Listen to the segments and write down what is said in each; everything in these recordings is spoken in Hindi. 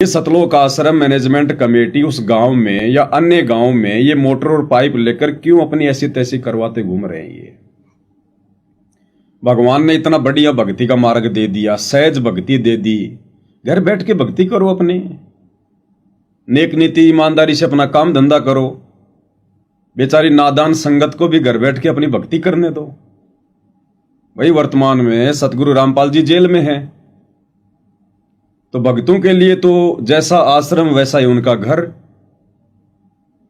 ये सतलोक आश्रम मैनेजमेंट कमेटी उस गांव में या अन्य गांव में ये मोटर और पाइप लेकर क्यों अपनी ऐसी तैसी करवाते घूम रहे हैं? ये भगवान ने इतना बढ़िया भक्ति का मार्ग दे दिया, सहज भक्ति दे दी। घर बैठ के भक्ति करो, अपनी नेक नीति ईमानदारी से अपना काम धंधा करो। बेचारी नादान संगत को भी घर बैठ के अपनी भक्ति करने दो। भाई वर्तमान में सतगुरु रामपाल जी जेल में हैं, तो भक्तों के लिए तो जैसा आश्रम वैसा ही उनका घर।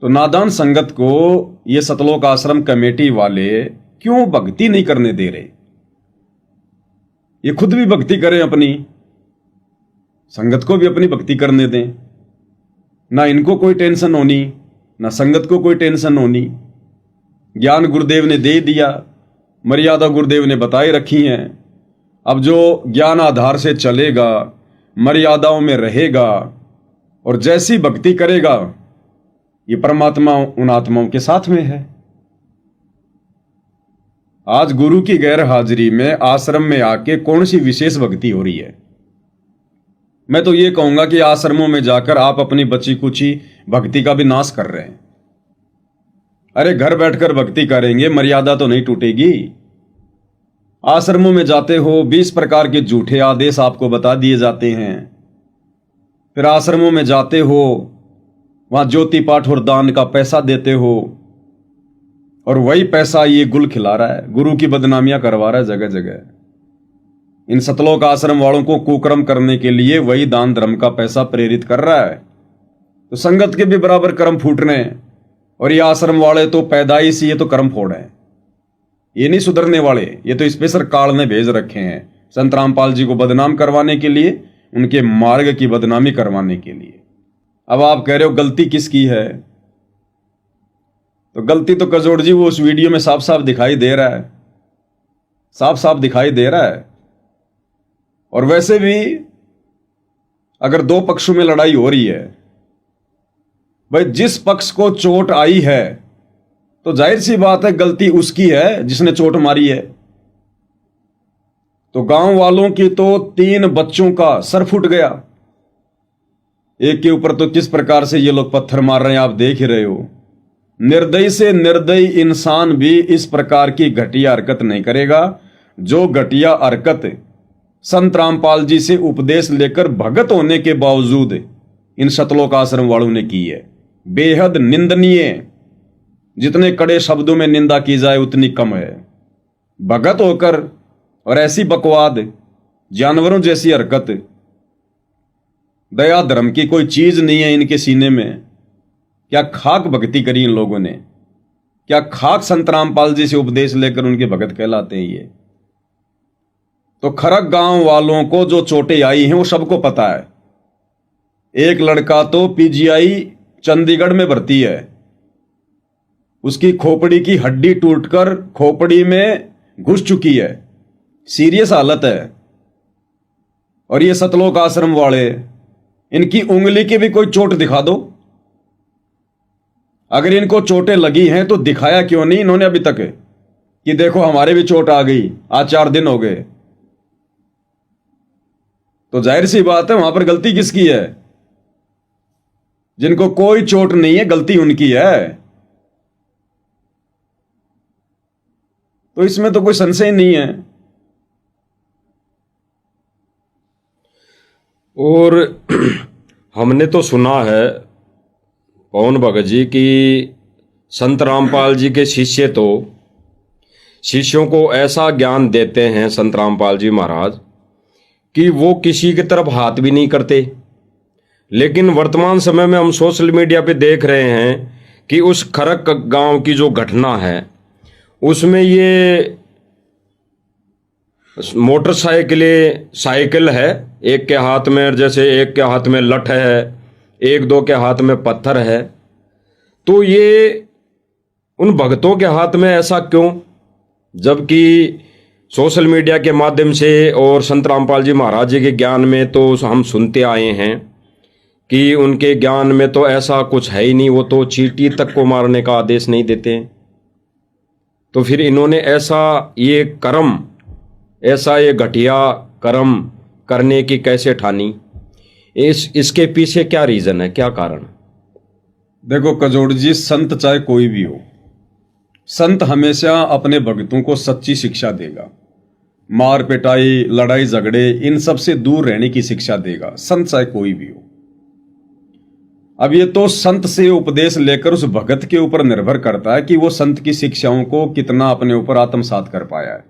तो नादान संगत को ये सतलोक आश्रम कमेटी वाले क्यों भक्ति नहीं करने दे रहे? ये खुद भी भक्ति करें, अपनी संगत को भी अपनी भक्ति करने दें। ना इनको कोई टेंशन होनी, ना संगत को कोई टेंशन होनी। ज्ञान गुरुदेव ने दे दिया, मर्यादा गुरुदेव ने बताए रखी हैं। अब जो ज्ञान आधार से चलेगा, मर्यादाओं में रहेगा और जैसी भक्ति करेगा, ये परमात्मा उन आत्माओं के साथ में है। आज गुरु की गैर हाजिरी में आश्रम में आके कौन सी विशेष भक्ति हो रही है? मैं तो ये कहूंगा कि आश्रमों में जाकर आप अपनी बची कुची भक्ति का भी नाश कर रहे हैं। अरे घर बैठकर भक्ति करेंगे, मर्यादा तो नहीं टूटेगी। आश्रमों में जाते हो, 20 प्रकार के झूठे आदेश आपको बता दिए जाते हैं। फिर आश्रमों में जाते हो, वहां ज्योति पाठ और दान का पैसा देते हो, और वही पैसा ये गुल खिला रहा है, गुरु की बदनामियां करवा रहा है जगह जगह। इन सतलोक आश्रम वालों को कुकर्म करने के लिए वही दान धर्म का पैसा प्रेरित कर रहा है। तो संगत के भी बराबर कर्म फूट रहे हैं, और ये आश्रम वाले तो पैदाइश ये तो कर्म फोड़ है। ये नहीं सुधरने वाले, ये तो स्पेशल काल ने भेज रखे हैं संत रामपाल जी को बदनाम करवाने के लिए, उनके मार्ग की बदनामी करवाने के लिए। अब आप कह रहे हो गलती किसकी है? तो गलती तो कजोड़ जी वो उस वीडियो में साफ साफ दिखाई दे रहा है, साफ साफ दिखाई दे रहा है। और वैसे भी अगर दो पक्षों में लड़ाई हो रही है, भाई जिस पक्ष को चोट आई है तो जाहिर सी बात है गलती उसकी है जिसने चोट मारी है। तो गांव वालों की तो 3 बच्चों का सर फूट गया। एक के ऊपर तो किस प्रकार से ये लोग पत्थर मार रहे हैं, आप देख ही रहे हो। निर्दयी से निर्दयी इंसान भी इस प्रकार की घटिया हरकत नहीं करेगा। जो घटिया हरकत संत रामपाल जी से उपदेश लेकर भगत होने के बावजूद इन सतलोक आश्रम वालों ने की है, बेहद निंदनीय। जितने कड़े शब्दों में निंदा की जाए उतनी कम है। भगत होकर और ऐसी बकवाद, जानवरों जैसी हरकत, दया धर्म की कोई चीज नहीं है इनके सीने में। क्या खाक भक्ति करी इन लोगों ने? क्या खाक संत रामपाल जी से उपदेश लेकर उनके भगत कहलाते हैं ये? तो खरक गांव वालों को जो चोटें आई हैं वो सबको पता है। एक लड़का तो पीजीआई चंडीगढ़ में भर्ती है, उसकी खोपड़ी की हड्डी टूटकर खोपड़ी में घुस चुकी है, सीरियस हालत है। और ये सतलोक आश्रम वाले, इनकी उंगली की भी कोई चोट दिखा दो। अगर इनको चोटें लगी हैं तो दिखाया क्यों नहीं इन्होंने अभी तक कि देखो हमारे भी चोट आ गई, आज 4 दिन हो गए। तो जाहिर सी बात है वहां पर गलती किसकी है? जिनको कोई चोट नहीं है गलती उनकी है। तो इसमें तो कोई संशय नहीं है। और हमने तो सुना है पवन भगत जी की संत रामपाल जी के शिष्य तो शिष्यों को ऐसा ज्ञान देते हैं संत रामपाल जी महाराज कि वो किसी की तरफ हाथ भी नहीं करते। लेकिन वर्तमान समय में हम सोशल मीडिया पे देख रहे हैं कि उस खरक गांव की जो घटना है उसमें ये साइकिल है, एक के हाथ में, जैसे एक के हाथ में लठ है, एक दो के हाथ में पत्थर है। तो ये उन भक्तों के हाथ में ऐसा क्यों? जबकि सोशल मीडिया के माध्यम से और संत रामपाल जी महाराज जी के ज्ञान में तो हम सुनते आए हैं कि उनके ज्ञान में तो ऐसा कुछ है ही नहीं। वो तो चींटी तक को मारने का आदेश नहीं देते हैं। तो फिर इन्होंने ऐसा ये घटिया कर्म करने की कैसे ठानी? इसके पीछे क्या रीजन है, क्या कारण? देखो कजोड़ जी, संत चाहे कोई भी हो, संत हमेशा अपने भक्तों को सच्ची शिक्षा देगा। मार पिटाई, लड़ाई झगड़े, इन सब से दूर रहने की शिक्षा देगा, संत चाहे कोई भी हो। अब ये तो संत से उपदेश लेकर उस भगत के ऊपर निर्भर करता है कि वो संत की शिक्षाओं को कितना अपने ऊपर आत्मसात कर पाया है।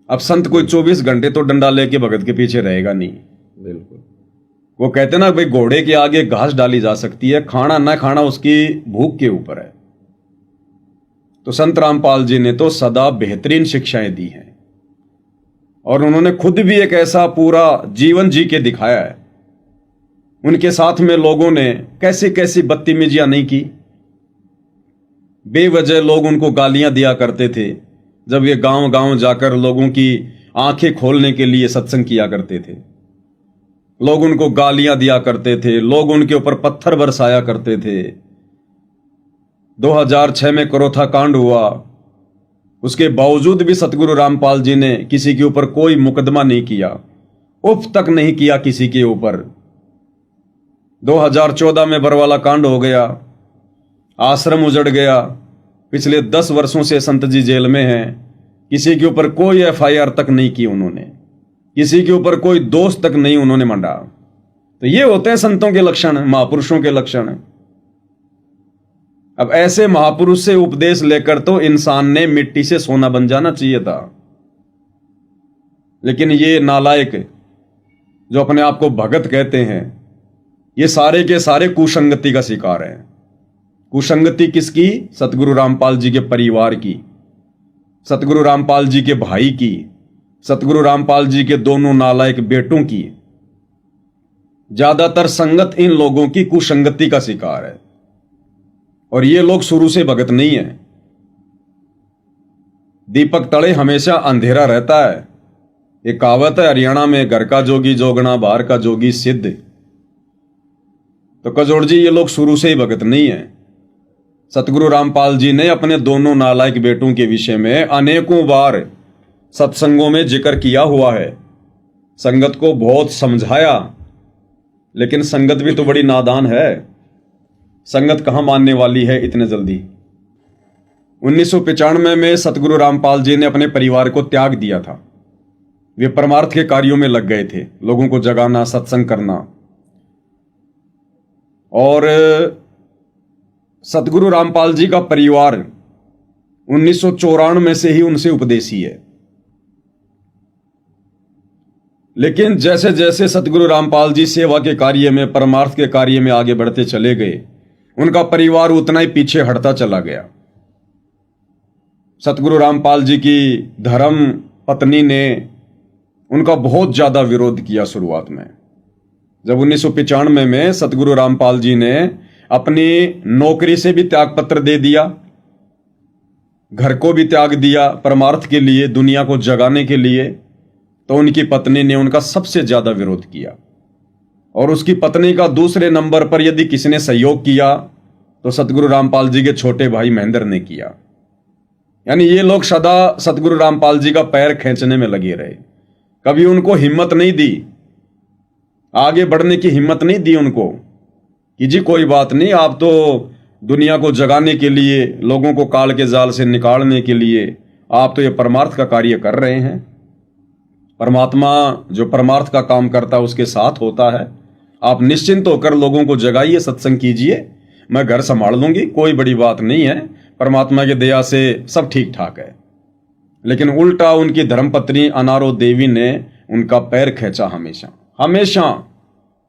अब संत कोई 24 घंटे तो डंडा लेके भगत के पीछे रहेगा नहीं। बिल्कुल। वो कहते ना भाई, घोड़े के आगे घास डाली जा सकती है, खाना ना खाना उसकी भूख के ऊपर है। तो संत रामपाल जी ने तो सदा बेहतरीन शिक्षाएं दी हैं और उन्होंने खुद भी एक ऐसा पूरा जीवन जी के दिखाया है। उनके साथ में लोगों ने कैसी कैसी बदतमीजियां नहीं की। बेवजह लोग उनको गालियां दिया करते थे जब ये गांव गांव जाकर लोगों की आंखें खोलने के लिए सत्संग किया करते थे। लोग उनको गालियां दिया करते थे, लोग उनके ऊपर पत्थर बरसाया करते थे। 2006 में करोथा कांड हुआ, उसके बावजूद भी सतगुरु रामपाल जी ने किसी के ऊपर कोई मुकदमा नहीं किया, उफ तक नहीं किया किसी के ऊपर। 2014 में बरवाला कांड हो गया, आश्रम उजड़ गया, पिछले 10 वर्षों से संत जी जेल में हैं, किसी के ऊपर कोई FIR तक नहीं की उन्होंने, किसी के ऊपर कोई दोष तक नहीं उन्होंने मंडा। तो ये होते हैं संतों के लक्षण, महापुरुषों के लक्षण। अब ऐसे महापुरुष से उपदेश लेकर तो इंसान ने मिट्टी से सोना बन जाना चाहिए था, लेकिन ये नालायक जो अपने आप को भगत कहते हैं, ये सारे के सारे कुसंगति का शिकार हैं। कुसंगति किसकी? सतगुरु रामपाल जी के परिवार की, सतगुरु रामपाल जी के भाई की, सतगुरु रामपाल जी के दोनों नालायक बेटों की। ज्यादातर संगत इन लोगों की कुसंगति का शिकार है और ये लोग शुरू से भगत नहीं है। दीपक तले हमेशा अंधेरा रहता है, ये कहावत है हरियाणा में, घर का जोगी जोगना बाहर का जोगी सिद्ध। तो कजोड़ जी, ये लोग शुरू से ही भगत नहीं है। सतगुरु रामपाल जी ने अपने दोनों नालायक बेटों के विषय में अनेकों बार सत्संगों में जिक्र किया हुआ है, संगत को बहुत समझाया, लेकिन संगत भी तो बड़ी नादान है, संगत कहां मानने वाली है इतने जल्दी। 1995 में सतगुरु रामपाल जी ने अपने परिवार को त्याग दिया था। वे परमार्थ के कार्यों में लग गए थे, लोगों को जगाना, सत्संग करना। और सतगुरु रामपाल जी का परिवार 1994 में से ही उनसे उपदेशी है। लेकिन जैसे जैसे सतगुरु रामपाल जी सेवा के कार्य में, परमार्थ के कार्य में आगे बढ़ते चले गए, उनका परिवार उतना ही पीछे हटता चला गया। सतगुरु रामपाल जी की धर्म पत्नी ने उनका बहुत ज्यादा विरोध किया शुरुआत में। जब 1995 में सतगुरु रामपाल जी ने अपनी नौकरी से भी त्याग पत्र दे दिया, घर को भी त्याग दिया परमार्थ के लिए, दुनिया को जगाने के लिए, तो उनकी पत्नी ने उनका सबसे ज्यादा विरोध किया। और उसकी पत्नी का दूसरे नंबर पर यदि किसी ने सहयोग किया तो सतगुरु रामपाल जी के छोटे भाई महेंद्र ने किया। यानी ये लोग सदा सतगुरु रामपाल जी का पैर खींचने में लगे रहे, कभी उनको हिम्मत नहीं दी, आगे बढ़ने की हिम्मत नहीं दी उनको कि जी कोई बात नहीं, आप तो दुनिया को जगाने के लिए, लोगों को काल के जाल से निकालने के लिए आप तो ये परमार्थ का कार्य कर रहे हैं। परमात्मा जो परमार्थ का काम करता है उसके साथ होता है, आप निश्चिंत होकर लोगों को जगाइए, सत्संग कीजिए, मैं घर संभाल लूंगी, कोई बड़ी बात नहीं है, परमात्मा की दया से सब ठीक ठाक है। लेकिन उल्टा उनकी धर्मपत्नी अनारो देवी ने उनका पैर खींचा। हमेशा हमेशा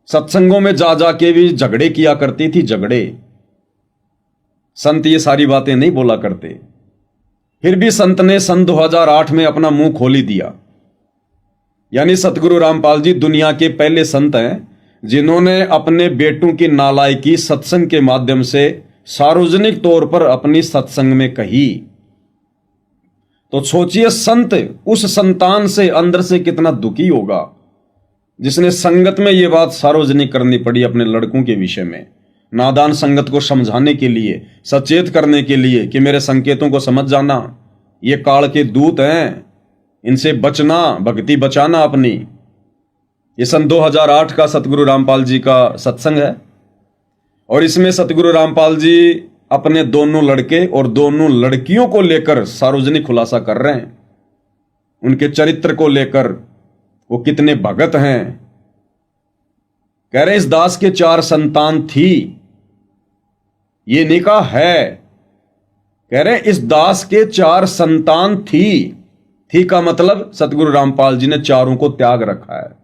सत्संगों में जा जा के भी झगड़े किया करती थी, झगड़े। संत ये सारी बातें नहीं बोला करते, फिर भी संत ने सन 2008 में अपना मुंह खोली दिया। यानी सतगुरु रामपाल जी दुनिया के पहले संत हैं जिन्होंने अपने बेटों की नालायकी सत्संग के माध्यम से सार्वजनिक तौर पर अपनी सत्संग में कही। तो सोचिए संत उस संतान से अंदर से कितना दुखी होगा जिसने संगत में यह बात सार्वजनिक करनी पड़ी अपने लड़कों के विषय में, नादान संगत को समझाने के लिए, सचेत करने के लिए कि मेरे संकेतों को समझ जाना, ये काल के दूत हैं, इनसे बचना, भक्ति बचाना अपनी। ये सन 2008 का सतगुरु रामपाल जी का सत्संग है और इसमें सतगुरु रामपाल जी अपने दोनों लड़के और दोनों लड़कियों को लेकर सार्वजनिक खुलासा कर रहे हैं, उनके चरित्र को लेकर, वो कितने भगत हैं। कह रहे इस दास के 4 संतान थी, ये नहीं कहा है, कह रहे इस दास के 4 संतान थी का मतलब सतगुरु रामपाल जी ने चारों को त्याग रखा है।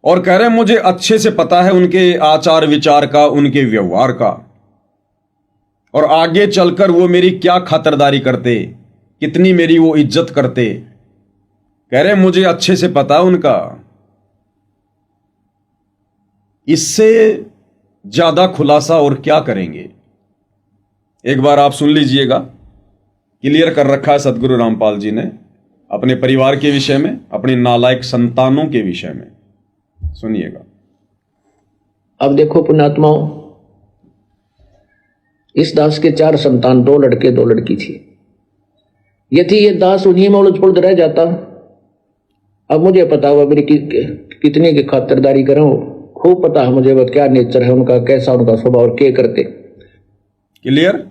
और कह रहे मुझे अच्छे से पता है उनके आचार विचार का, उनके व्यवहार का, और आगे चलकर वो मेरी क्या खातिरदारी करते, कितनी मेरी वो इज्जत करते, कह रहे मुझे अच्छे से पता है उनका। इससे ज्यादा खुलासा और क्या करेंगे। एक बार आप सुन लीजिएगा, क्लियर कर रखा है सतगुरु रामपाल जी ने अपने परिवार के विषय में, अपनी नालायक संतानों के विषय में। सुनिएगा। अब देखो पुण्यात्माओं, इस दास के 4 संतान, 2 लड़के 2 लड़की थी। यदि ये दास उन्हीं में उलझ पुलझ रह जाता, अब मुझे पता हुआ मेरी कितनी की खातिरदारी करूं, खूब पता है मुझे वो क्या नेचर है उनका, कैसा उनका स्वभाव और क्या करते। क्लियर।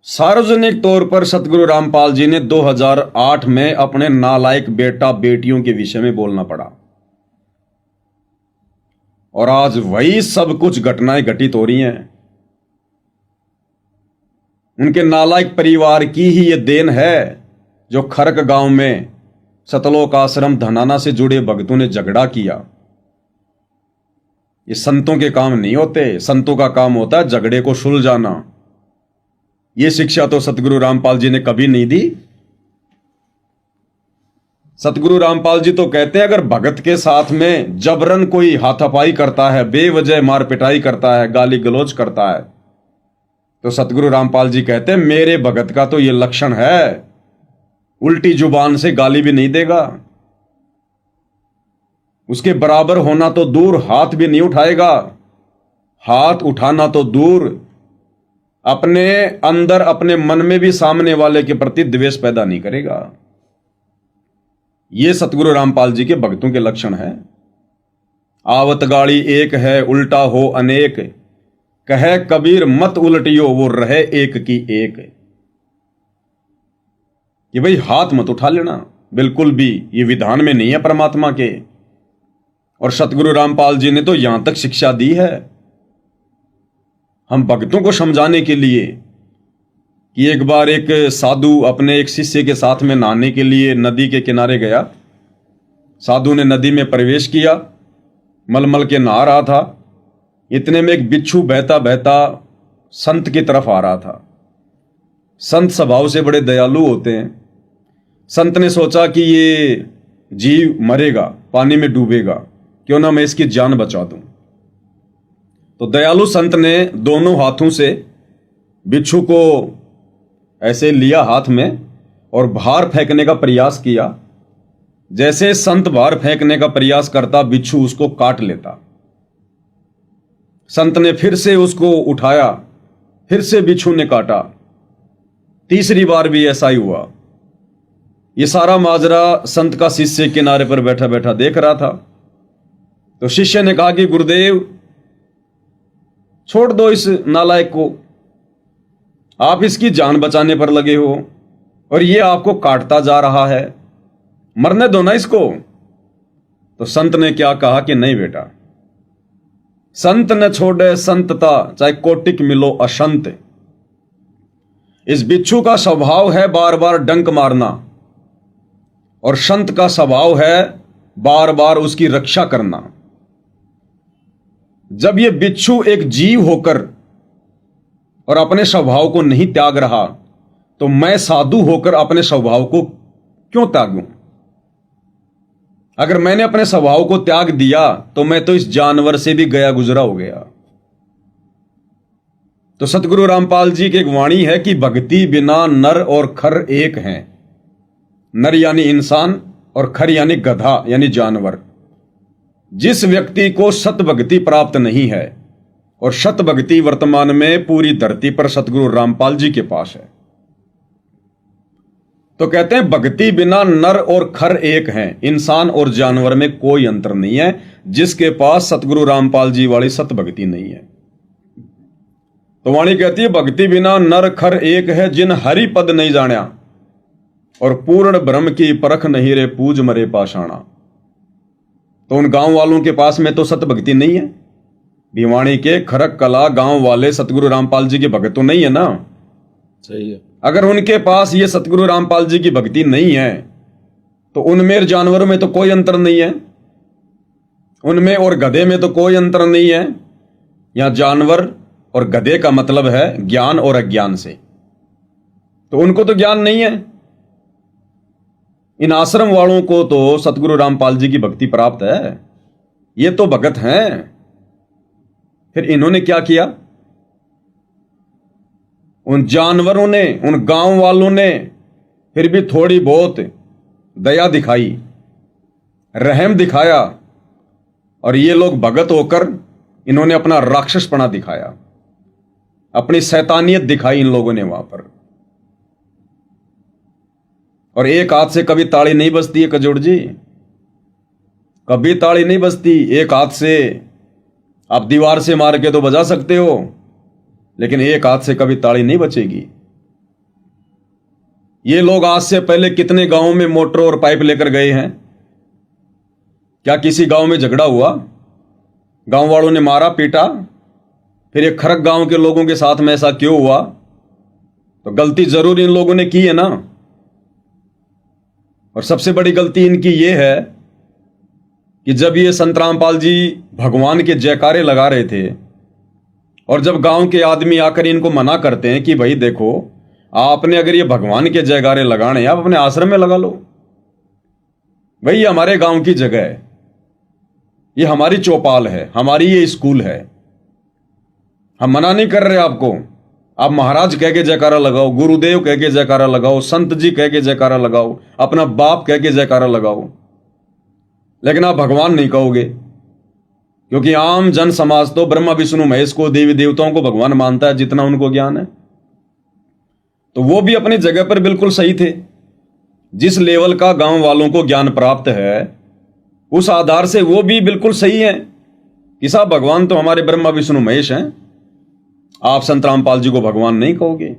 सार्वजनिक तौर पर सतगुरु रामपाल जी ने 2008 में अपने नालायक बेटा बेटियों के विषय में बोलना पड़ा, और आज वही सब कुछ घटनाएं घटित हो रही हैं। उनके नालायक परिवार की ही ये देन है जो खरक गांव में सतलोक आश्रम धनाना से जुड़े भक्तों ने झगड़ा किया। ये संतों के काम नहीं होते, संतों का काम होता है झगड़े को सुलझाना। ये शिक्षा तो सतगुरु रामपाल जी ने कभी नहीं दी। सतगुरु रामपाल जी तो कहते हैं अगर भगत के साथ में जबरन कोई हाथापाई करता है, बेवजह मार पिटाई करता है, गाली गलौज करता है, तो सतगुरु रामपाल जी कहते हैं मेरे भगत का तो ये लक्षण है, उल्टी जुबान से गाली भी नहीं देगा, उसके बराबर होना तो दूर हाथ भी नहीं उठाएगा, हाथ उठाना तो दूर अपने अंदर अपने मन में भी सामने वाले के प्रति द्वेष पैदा नहीं करेगा। ये सतगुरु रामपाल जी के भक्तों के लक्षण है। आवत गाड़ी एक है उल्टा हो अनेक, कहे कबीर मत उलटियो वो रहे एक की एक। कि भाई हाथ मत उठा लेना, बिल्कुल भी ये विधान में नहीं है परमात्मा के। और सतगुरु रामपाल जी ने तो यहां तक शिक्षा दी है हम भक्तों को समझाने के लिए कि एक बार एक साधु अपने एक शिष्य के साथ में नहाने के लिए नदी के किनारे गया। साधु ने नदी में प्रवेश किया, मलमल के नहा रहा था। इतने में एक बिच्छू बहता बहता संत की तरफ आ रहा था। संत स्वभाव से बड़े दयालु होते हैं। संत ने सोचा कि ये जीव मरेगा, पानी में डूबेगा, क्यों ना मैं इसकी जान बचा दूं। तो दयालु संत ने दोनों हाथों से बिच्छू को ऐसे लिया हाथ में और बाहर फेंकने का प्रयास किया। जैसे संत बाहर फेंकने का प्रयास करता, बिच्छू उसको काट लेता। संत ने फिर से उसको उठाया, फिर से बिच्छू ने काटा। तीसरी बार भी ऐसा ही हुआ। ये सारा माजरा संत का शिष्य किनारे पर बैठा बैठा देख रहा था। तो शिष्य ने कहा कि गुरुदेव छोड़ दो इस नालायक को, आप इसकी जान बचाने पर लगे हो और ये आपको काटता जा रहा है, मरने दो ना इसको। तो संत ने क्या कहा कि नहीं बेटा, संत न छोड़े संतता चाहे कोटिक मिलो अशंत। इस बिच्छू का स्वभाव है बार बार डंक मारना और संत का स्वभाव है बार बार उसकी रक्षा करना। जब ये बिच्छू एक जीव होकर और अपने स्वभाव को नहीं त्याग रहा, तो मैं साधु होकर अपने स्वभाव को क्यों त्यागूं? अगर मैंने अपने स्वभाव को त्याग दिया तो मैं तो इस जानवर से भी गया गुजरा हो गया। तो सतगुरु रामपाल जी की एक वाणी है कि भक्ति बिना नर और खर एक हैं। नर यानी इंसान और खर यानी गधा यानी जानवर। जिस व्यक्ति को सत भक्ति प्राप्त नहीं है, और सत भक्ति वर्तमान में पूरी धरती पर सतगुरु रामपाल जी के पास है, तो कहते हैं भक्ति बिना नर और खर एक हैं, इंसान और जानवर में कोई अंतर नहीं है। जिसके पास सतगुरु रामपाल जी वाली सत भक्ति नहीं है। तो वाणी कहती है भक्ति बिना नर खर एक है, जिन हरि पद नहीं जाण्या और पूर्ण ब्रह्म की परख नहीं रे पूज मरे पाषाणा। तो उन गांव वालों के पास में तो सत भक्ति नहीं है। भिवानी के खरक कला गांव वाले सतगुरु रामपाल जी के भगत तो नहीं है ना। सही है। अगर उनके पास ये सतगुरु रामपाल जी की भक्ति नहीं है तो उनमें और जानवरों में तो कोई अंतर नहीं है, उनमें और गधे में तो कोई अंतर नहीं है। यहां जानवर और गधे का मतलब है ज्ञान और अज्ञान से, तो उनको तो ज्ञान नहीं है। इन आश्रम वालों को तो सतगुरु रामपाल जी की भक्ति प्राप्त है, ये तो भगत हैं। फिर इन्होंने क्या किया? उन जानवरों ने, उन गांव वालों ने फिर भी थोड़ी बहुत दया दिखाई, रहम दिखाया, और ये लोग भगत होकर इन्होंने अपना राक्षसपना दिखाया, अपनी शैतानियत दिखाई इन लोगों ने वहां पर। और एक हाथ से कभी ताली नहीं बजती है कजोड़ जी, कभी ताली नहीं बजती। एक हाथ से आप दीवार से मार के तो बजा सकते हो, लेकिन एक हाथ से कभी ताली नहीं बचेगी। ये लोग आज से पहले कितने गांवों में मोटर और पाइप लेकर गए हैं? क्या किसी गांव में झगड़ा हुआ? गांव वालों ने मारा पीटा? फिर ये खरक गांव के लोगों के साथ में ऐसा क्यों हुआ? तो गलती जरूर इन लोगों ने की है ना। और सबसे बड़ी गलती इनकी ये है कि जब ये संत रामपाल जी भगवान के जयकारे लगा रहे थे, और जब गांव के आदमी आकर इनको मना करते हैं कि भाई देखो, आपने अगर ये भगवान के जयकारे लगाने हैं आप अपने आश्रम में लगा लो, भाई ये हमारे गांव की जगह है, ये हमारी चौपाल है, हमारी ये स्कूल है, हम मना नहीं कर रहे आपको। आप महाराज कह के जयकारा लगाओ, गुरुदेव कह के जयकारा लगाओ, संत जी कह के जयकारा लगाओ, अपना बाप कह के जयकारा लगाओ, लेकिन आप भगवान नहीं कहोगे, क्योंकि आम जन समाज तो ब्रह्मा विष्णु महेश को, देवी देवताओं को भगवान मानता है जितना उनको ज्ञान है। तो वो भी अपनी जगह पर बिल्कुल सही थे। जिस लेवल का गांव वालों को ज्ञान प्राप्त है उस आधार से वो भी बिल्कुल सही है कि साहब भगवान तो हमारे ब्रह्मा विष्णु महेश हैं, आप संत रामपाल जी को भगवान नहीं कहोगे।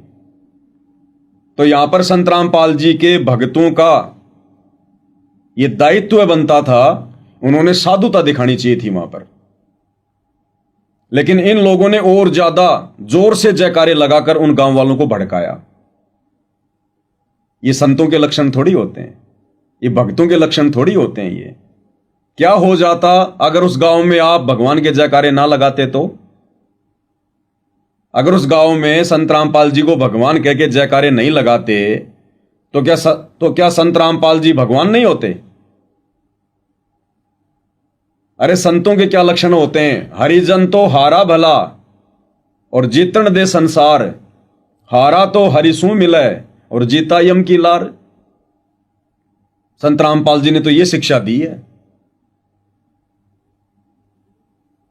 तो यहां पर संत रामपाल जी के भक्तों का यह दायित्व बनता था, उन्होंने साधुता दिखानी चाहिए थी वहां पर, लेकिन इन लोगों ने और ज्यादा जोर से जयकारे लगाकर उन गांव वालों को भड़काया। ये संतों के लक्षण थोड़ी होते हैं, ये भक्तों के लक्षण थोड़ी होते हैं। ये क्या हो जाता अगर उस गांव में आप भगवान के जयकारे ना लगाते? तो अगर उस गांव में संत रामपाल जी को भगवान कह के जयकारे नहीं लगाते तो क्या संत रामपाल जी भगवान नहीं होते? अरे संतों के क्या लक्षण होते हैं? हरिजन तो हारा भला और जीतन दे संसार, हारा तो हरिसू मिले और जीता यम की लार। संत रामपाल जी ने तो यह शिक्षा दी है।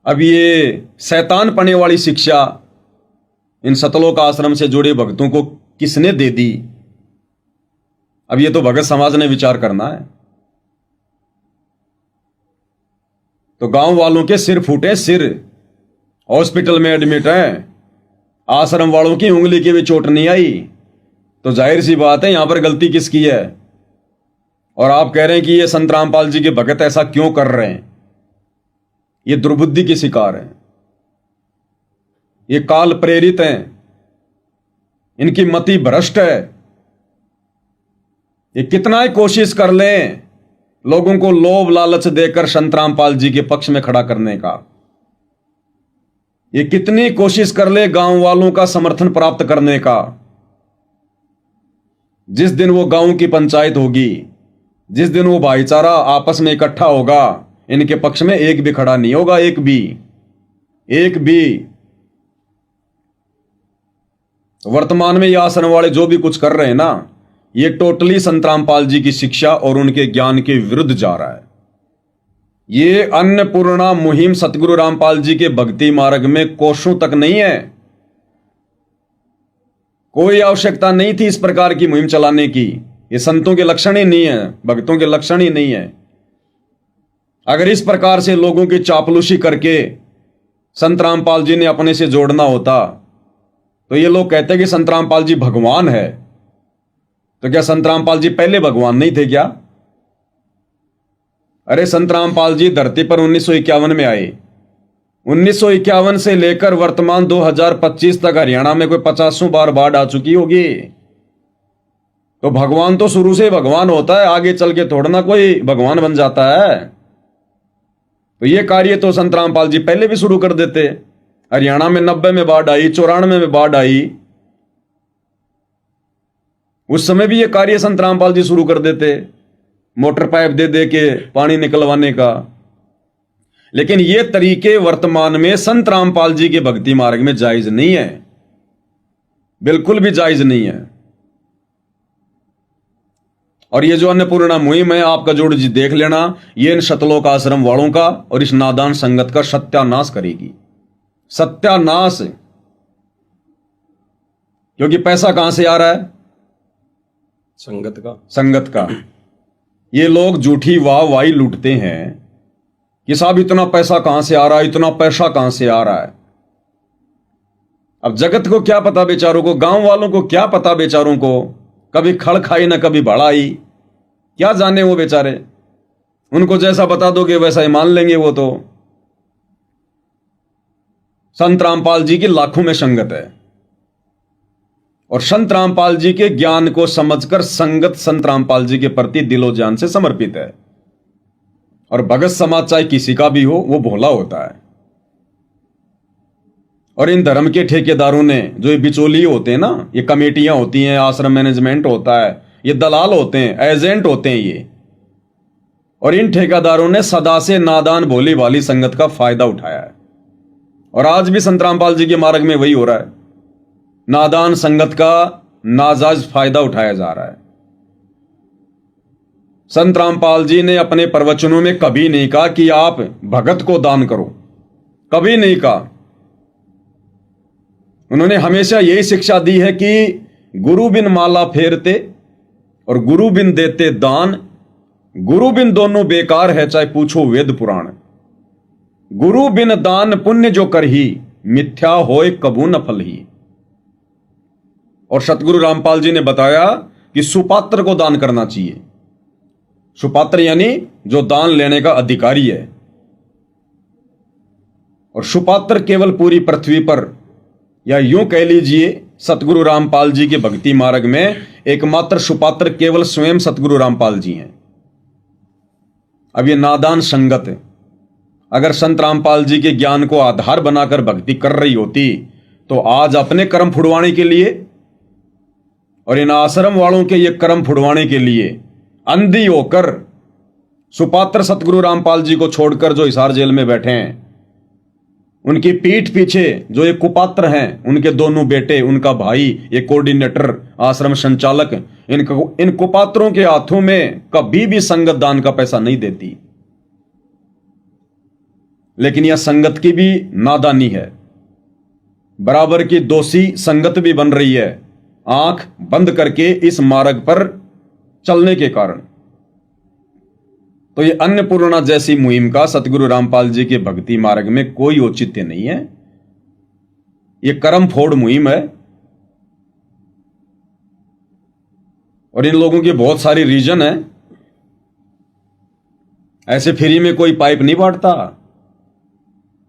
अब ये शैतान पने वाली शिक्षा इन सतलोक आश्रम से जुड़े भक्तों को किसने दे दी? अब ये तो भगत समाज ने विचार करना है। तो गांव वालों के सिर फूटे, सिर हॉस्पिटल में एडमिट हैं, आश्रम वालों की उंगली की भी चोट नहीं आई, तो जाहिर सी बात है यहां पर गलती किसकी है? और आप कह रहे हैं कि ये संत रामपाल जी के भगत ऐसा क्यों कर रहे हैं? ये दुर्बुद्धि के शिकार हैं, ये काल प्रेरित हैं, इनकी मति भ्रष्ट है। ये कितना ही कोशिश कर लें लोगों को लोभ लालच देकर संत रामपाल जी के पक्ष में खड़ा करने का, ये कितनी कोशिश कर ले गांव वालों का समर्थन प्राप्त करने का, जिस दिन वो गांव की पंचायत होगी, जिस दिन वो भाईचारा आपस में इकट्ठा होगा, इनके पक्ष में एक भी खड़ा नहीं होगा, एक भी। वर्तमान में ये आश्रम वाले जो भी कुछ कर रहे हैं ना, ये टोटली संत रामपाल जी की शिक्षा और उनके ज्ञान के विरुद्ध जा रहा है। ये अन्नपूर्णा मुहिम सतगुरु रामपाल जी के भक्ति मार्ग में कोसों तक नहीं है। कोई आवश्यकता नहीं थी इस प्रकार की मुहिम चलाने की, ये संतों के लक्षण ही नहीं है, भक्तों के लक्षण ही नहीं है। अगर इस प्रकार से लोगों की चापलूसी करके संत रामपाल जी ने अपने से जोड़ना होता तो ये लोग कहते कि संत रामपाल जी भगवान है। तो क्या संत रामपाल जी पहले भगवान नहीं थे क्या? अरे संत रामपाल जी धरती पर 1951 में आए। 1951 से लेकर वर्तमान 2025 तक हरियाणा में कोई 50 बार बाढ़ आ चुकी होगी। तो भगवान तो शुरू से भगवान होता है, आगे चल के थोड़ा ना कोई भगवान बन जाता है। तो ये कार्य तो संत रामपाल जी पहले भी शुरू कर देते। हरियाणा में 90 में बाढ़ आई, 94 में बाढ़ आई, उस समय भी ये कार्य संत रामपाल जी शुरू कर देते, मोटर पाइप दे दे के पानी निकलवाने का। लेकिन ये तरीके वर्तमान में संत रामपाल जी के भक्ति मार्ग में जायज नहीं है, बिल्कुल भी जायज नहीं है। और ये जो अन्नपूर्णा मुहिम है, आपका जोड़ जी देख लेना, ये इन शतलोक आश्रम वालों का और इस नादान संगत का सत्यानाश करेगी, सत्यानाश। क्योंकि पैसा कहां से आ रहा है? संगत का। संगत का। ये लोग झूठी वाहवाही लूटते हैं कि साहब इतना पैसा कहां से आ रहा है, इतना पैसा कहां से आ रहा है। अब जगत को क्या पता बेचारों को, गांव वालों को क्या पता बेचारों को, कभी खड़ खाई ना कभी बढ़ाई, क्या जाने वो बेचारे। उनको जैसा बता दोगे वैसा ही मान लेंगे वो तो। संत रामपाल जी की लाखों में संगत है और संत रामपाल जी के ज्ञान को समझकर संगत संत रामपाल जी के प्रति दिलो जान से समर्पित है। और भगत समाज चाहे किसी का भी हो, वो भोला होता है। और इन धर्म के ठेकेदारों ने, जो ये बिचौलिए होते हैं ना, ये कमेटियां होती हैं, आश्रम मैनेजमेंट होता है, ये दलाल होते हैं, एजेंट होते हैं ये। और इन ठेकेदारों ने सदा से नादान भोली वाली संगत का फायदा उठाया है। और आज भी संत रामपाल जी के मार्ग में वही हो रहा है, नादान संगत का नाजायज फायदा उठाया जा रहा है। संत रामपाल जी ने अपने प्रवचनों में कभी नहीं कहा कि आप भगत को दान करो, कभी नहीं कहा। उन्होंने हमेशा यही शिक्षा दी है कि गुरु बिन माला फेरते और गुरु बिन देते दान, गुरु बिन दोनों बेकार है, चाहे पूछो वेद पुराण। गुरु बिन दान पुण्य जो करही, मिथ्या होए कबू न फल ही। और सतगुरु रामपाल जी ने बताया कि सुपात्र को दान करना चाहिए। सुपात्र यानी जो दान लेने का अधिकारी है। और सुपात्र केवल पूरी पृथ्वी पर, या यूं कह लीजिए सतगुरु रामपाल जी के भक्ति मार्ग में एकमात्र सुपात्र केवल स्वयं सतगुरु रामपाल जी हैं। अब ये नादान संगत अगर संत रामपाल जी के ज्ञान को आधार बनाकर भक्ति कर रही होती तो आज अपने कर्म फुड़वाने के लिए और इन आश्रम वालों के ये कर्म फुड़वाने के लिए अंधी होकर सुपात्र सतगुरु रामपाल जी को छोड़कर जो हिसार जेल में बैठे हैं, उनकी पीठ पीछे जो ये कुपात्र हैं, उनके दोनों बेटे, उनका भाई, ये कोऑर्डिनेटर, आश्रम संचालक, इन कुपात्रों के हाथों में कभी भी संगत दान का पैसा नहीं देती। लेकिन यह संगत की भी नादानी है, बराबर की दोषी संगत भी बन रही है, आंख बंद करके इस मार्ग पर चलने के कारण। तो ये अन्नपूर्णा जैसी मुहिम का सतगुरु रामपाल जी के भक्ति मार्ग में कोई औचित्य नहीं है। ये कर्म फोड़ मुहिम है। और इन लोगों की बहुत सारी रीजन है। ऐसे फ्री में कोई पाइप नहीं बांटता,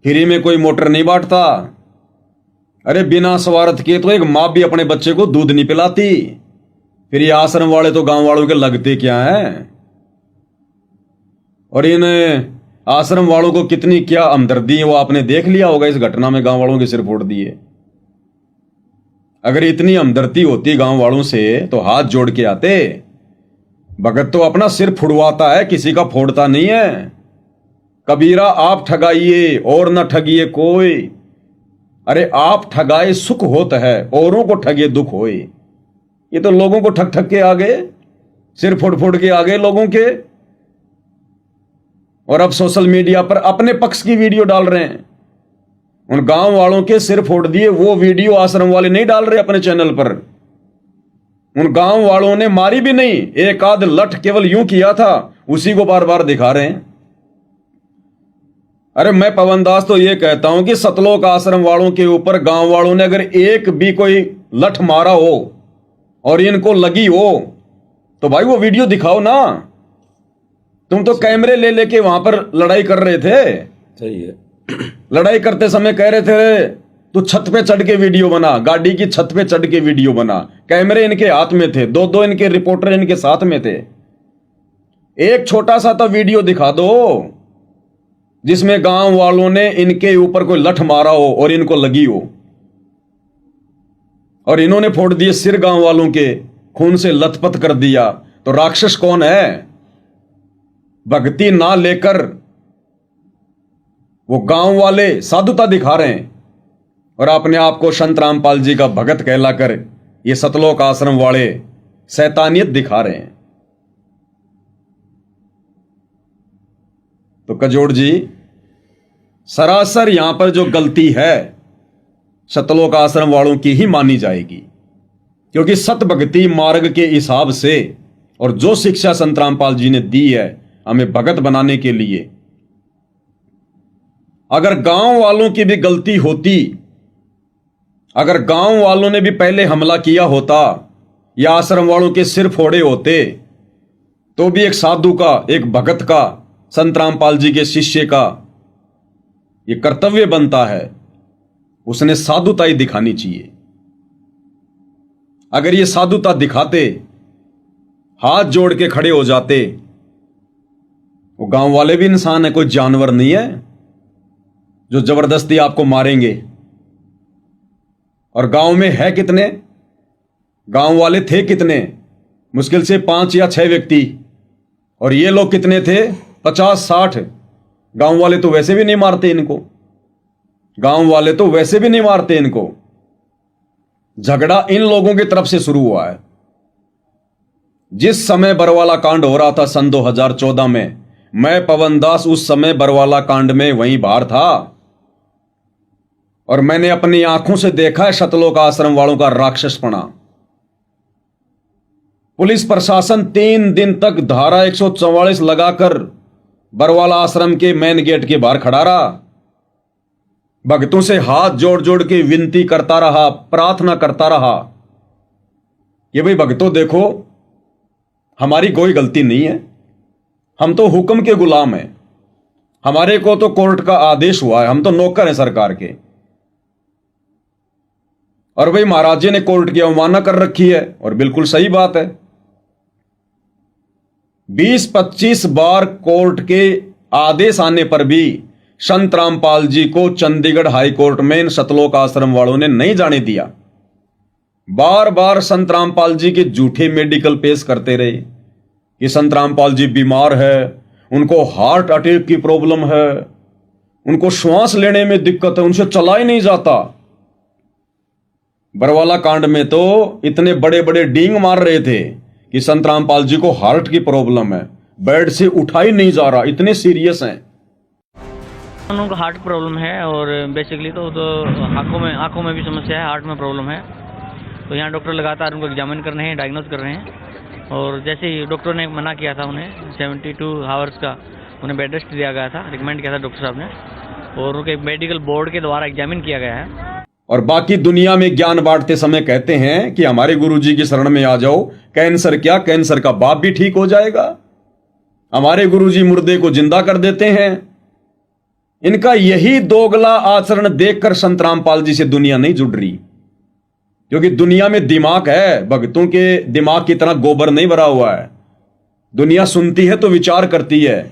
फ्री में कोई मोटर नहीं बांटता। अरे बिना स्वार्थ के तो एक माँ भी अपने बच्चे को दूध नहीं पिलाती, फिर ये आश्रम वाले तो गांव वालों के लगते क्या हैं। और इन आश्रम वालों को कितनी क्या हमदर्दी है वो आपने देख लिया होगा इस घटना में, गांव वालों के सिर फोड़ दिए। अगर इतनी हमदर्दी होती गांव वालों से तो हाथ जोड़ के आते। भगत तो अपना सिर फुड़वाता है, किसी का फोड़ता नहीं है। कबीरा आप ठगाइए और न ठगिए कोई, अरे आप ठगाए सुख होता है, औरों को ठगे दुख होए। ये तो लोगों को ठग ठग के आ गए, सिर फोड़ फोड़ के आ गए लोगों के। और अब सोशल मीडिया पर अपने पक्ष की वीडियो डाल रहे हैं। उन गांव वालों के सिर फोड़ दिए वो वीडियो आश्रम वाले नहीं डाल रहे अपने चैनल पर, उन गांव वालों ने मारी भी नहीं, एक आध लठ केवल यूं किया था, उसी को बार बार दिखा रहे हैं। अरे मैं पवन दास तो ये कहता हूं कि सतलोक आश्रम वालों के ऊपर गांव वालों ने अगर एक भी कोई लठ मारा हो और इनको लगी हो तो भाई वो वीडियो दिखाओ ना। तुम तो कैमरे ले लेके वहां पर लड़ाई कर रहे थे। सही है। लड़ाई करते समय कह रहे थे तू छत पे चढ़ के वीडियो बना, गाड़ी की छत पे चढ़ के वीडियो बना। कैमरे इनके हाथ में थे, दो दो इनके रिपोर्टर इनके साथ में थे। एक छोटा सा तो वीडियो दिखा दो जिसमें गांव वालों ने इनके ऊपर कोई लठ मारा हो और इनको लगी हो, और इन्होंने फोड़ दिए सिर, गांव वालों के खून से लथपथ कर दिया। तो राक्षस कौन है? भक्ति ना लेकर वो गांव वाले साधुता दिखा रहे हैं और अपने आप को संत रामपाल जी का भगत कहलाकर ये सतलोक आश्रम वाले शैतानियत दिखा रहे हैं। तो कजोड़ जी, सरासर यहां पर जो गलती है सतलोक आश्रम वालों की ही मानी जाएगी, क्योंकि सत भक्ति मार्ग के हिसाब से और जो शिक्षा संत रामपाल जी ने दी है हमें भगत बनाने के लिए, अगर गांव वालों की भी गलती होती, अगर गांव वालों ने भी पहले हमला किया होता या आश्रम वालों के सिर फोड़े होते, तो भी एक साधु का, एक भगत का, संत रामपाल जी के शिष्य का ये कर्तव्य बनता है, उसने साधुता ही दिखानी चाहिए। अगर ये साधुता दिखाते, हाथ जोड़ के खड़े हो जाते, वो गांव वाले भी इंसान है, कोई जानवर नहीं है जो जबरदस्ती आपको मारेंगे। और गांव में है कितने, गांव वाले थे कितने? मुश्किल से 5 या 6 व्यक्ति, और ये लोग कितने थे? 50-60। गांव वाले तो वैसे भी नहीं मारते इनको, गांव वाले तो वैसे भी नहीं मारते इनको। झगड़ा इन लोगों की तरफ से शुरू हुआ है। जिस समय बरवाला कांड हो रहा था सन 2014 में, मैं पवन दास उस समय बरवाला कांड में वहीं बाहर था और मैंने अपनी आंखों से देखा है सतलोक आश्रम वालों का राक्षसपना। पुलिस प्रशासन 3 दिन तक धारा 144 लगाकर बरवाला आश्रम के मेन गेट के बाहर खड़ा रहा, भक्तों से हाथ जोड़ जोड़ के विनती करता रहा, प्रार्थना करता रहा कि भाई भक्तों देखो, हमारी कोई गलती नहीं है, हम तो हुक्म के गुलाम हैं, हमारे को तो कोर्ट का आदेश हुआ है, हम तो नौकर हैं सरकार के। और भाई महाराज जी ने कोर्ट की अवमानना कर रखी है, और बिल्कुल सही बात है। 20-25 बार कोर्ट के आदेश आने पर भी संत रामपाल जी को चंडीगढ़ हाई कोर्ट में सतलोक आश्रम वालों ने नहीं जाने दिया। बार बार संत रामपाल जी के झूठे मेडिकल पेश करते रहे कि संत रामपाल जी बीमार है, उनको हार्ट अटैक की प्रॉब्लम है, उनको श्वास लेने में दिक्कत है, उनसे चला ही नहीं जाता। बरवाला कांड में तो इतने बड़े बड़े डींग मार रहे थे कि संत रामपाल जी को हार्ट की प्रॉब्लम है, बेड से उठा ही नहीं जा रहा, इतने सीरियस हैं। उनको हार्ट प्रॉब्लम है और बेसिकली तो आंखों में भी समस्या है, हार्ट में प्रॉब्लम है। तो यहाँ डॉक्टर लगातार उनको एग्जामिन कर रहे हैं, डायग्नोज कर रहे हैं। और जैसे ही डॉक्टर ने मना किया था उन्हें 72 आवर्स का उन्हें बेड रेस्ट दिया गया था, रिकमेंड किया था डॉक्टर साहब ने, और उनके मेडिकल बोर्ड के द्वारा एग्जामिन किया गया है। और बाकी दुनिया में ज्ञान बांटते समय कहते हैं कि हमारे गुरुजी की शरण में आ जाओ, कैंसर क्या, कैंसर का बाप भी ठीक हो जाएगा। हमारे गुरुजी मुर्दे को जिंदा कर देते हैं। इनका यही दोगला आचरण देखकर संत रामपाल जी से दुनिया नहीं जुड़ रही, क्योंकि दुनिया में दिमाग है, भक्तों के दिमाग की तरह गोबर नहीं भरा हुआ है। दुनिया सुनती है तो विचार करती है।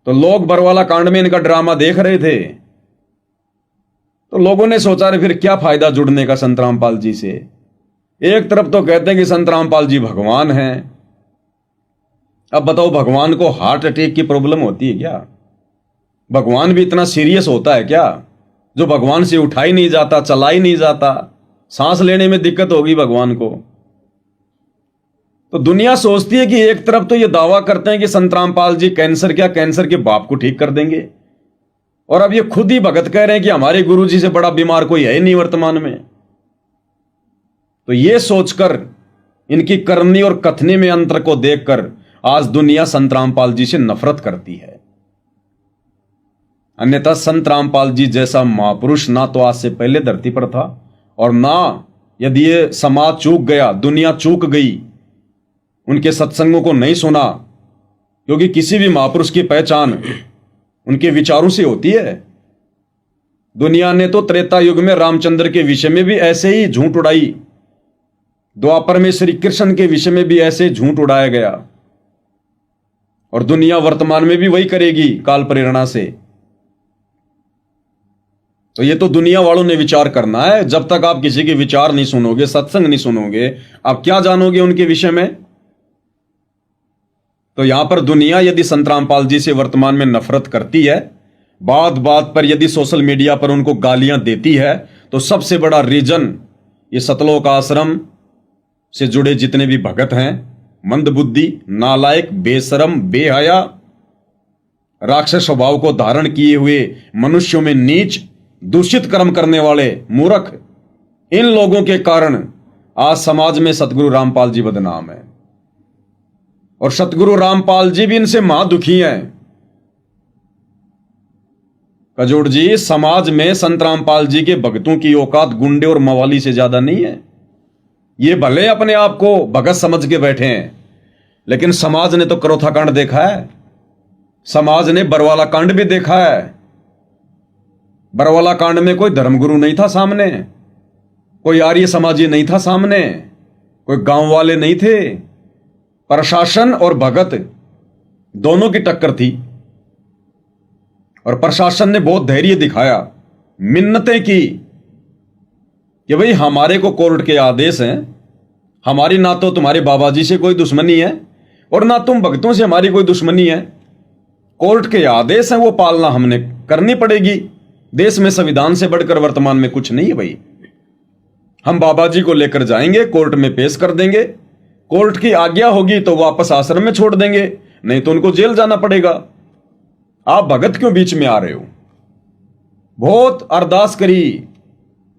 तो लोग बरवाला कांड में इनका ड्रामा देख रहे थे, तो लोगों ने सोचा रे फिर क्या फायदा जुड़ने का संत रामपाल जी से। एक तरफ तो कहते हैं कि संत रामपाल जी भगवान हैं, अब बताओ भगवान को हार्ट अटैक की प्रॉब्लम होती है क्या? भगवान भी इतना सीरियस होता है क्या, जो भगवान से उठा ही नहीं जाता, चला ही नहीं जाता, सांस लेने में दिक्कत होगी भगवान को। तो दुनिया सोचती है कि एक तरफ तो ये दावा करते हैं कि संत रामपाल जी कैंसर क्या, कैंसर के बाप को ठीक कर देंगे, और अब ये खुद ही भगत कह रहे हैं कि हमारे गुरुजी से बड़ा बीमार कोई है ही नहीं वर्तमान में। तो ये सोचकर इनकी करनी और कथनी में अंतर को देखकर आज दुनिया संत रामपाल जी से नफरत करती है। अन्यथा संत रामपाल जी जैसा महापुरुष ना तो आज से पहले धरती पर था, और ना यदि ये समाज चूक गया, दुनिया चूक गई, उनके सत्संगों को नहीं सुना, क्योंकि किसी भी महापुरुष की पहचान उनके विचारों से होती है। दुनिया ने तो त्रेता युग में रामचंद्र के विषय में भी ऐसे ही झूठ उड़ाई, द्वापर में श्री कृष्ण के विषय में भी ऐसे झूठ उड़ाया गया, और दुनिया वर्तमान में भी वही करेगी काल प्रेरणा से। तो ये तो दुनिया वालों ने विचार करना है। जब तक आप किसी के विचार नहीं सुनोगे, सत्संग नहीं सुनोगे, आप क्या जानोगे उनके विषय में। तो यहां पर दुनिया यदि संत रामपाल जी से वर्तमान में नफरत करती है, बात बात पर यदि सोशल मीडिया पर उनको गालियां देती है, तो सबसे बड़ा रीजन ये सतलोक आश्रम से जुड़े जितने भी भगत हैं, मंदबुद्धि, नालायक, बेशरम, बेहया, राक्षस स्वभाव को धारण किए हुए, मनुष्यों में नीच दूषित कर्म करने वाले मूर्ख, इन लोगों के कारण आज समाज में सतगुरु रामपाल जी बदनाम है। और सतगुरु रामपाल जी भी इनसे महादुखी हैं। कजोड़ जी, समाज में संत रामपाल जी के भक्तों की औकात गुंडे और मवाली से ज्यादा नहीं है। ये भले अपने आप को भगत समझ के बैठे हैं, लेकिन समाज ने तो करोथा कांड देखा है, समाज ने बरवाला कांड भी देखा है। बरवाला कांड में कोई धर्मगुरु नहीं था सामने, कोई आर्य समाजी नहीं था सामने, कोई गांव वाले नहीं थे, प्रशासन और भगत दोनों की टक्कर थी। और प्रशासन ने बहुत धैर्य दिखाया, मिन्नतें की कि भाई हमारे को कोर्ट के आदेश हैं, हमारी ना तो तुम्हारे बाबा जी से कोई दुश्मनी है और ना तुम भक्तों से हमारी कोई दुश्मनी है। कोर्ट के आदेश हैं, वो पालना हमने करनी पड़ेगी। देश में संविधान से बढ़कर वर्तमान में कुछ नहीं है भाई। हम बाबा जी को लेकर जाएंगे, कोर्ट में पेश कर देंगे, कोर्ट की आज्ञा होगी तो वापस आश्रम में छोड़ देंगे, नहीं तो उनको जेल जाना पड़ेगा। आप भगत क्यों बीच में आ रहे हो? बहुत अरदास करी,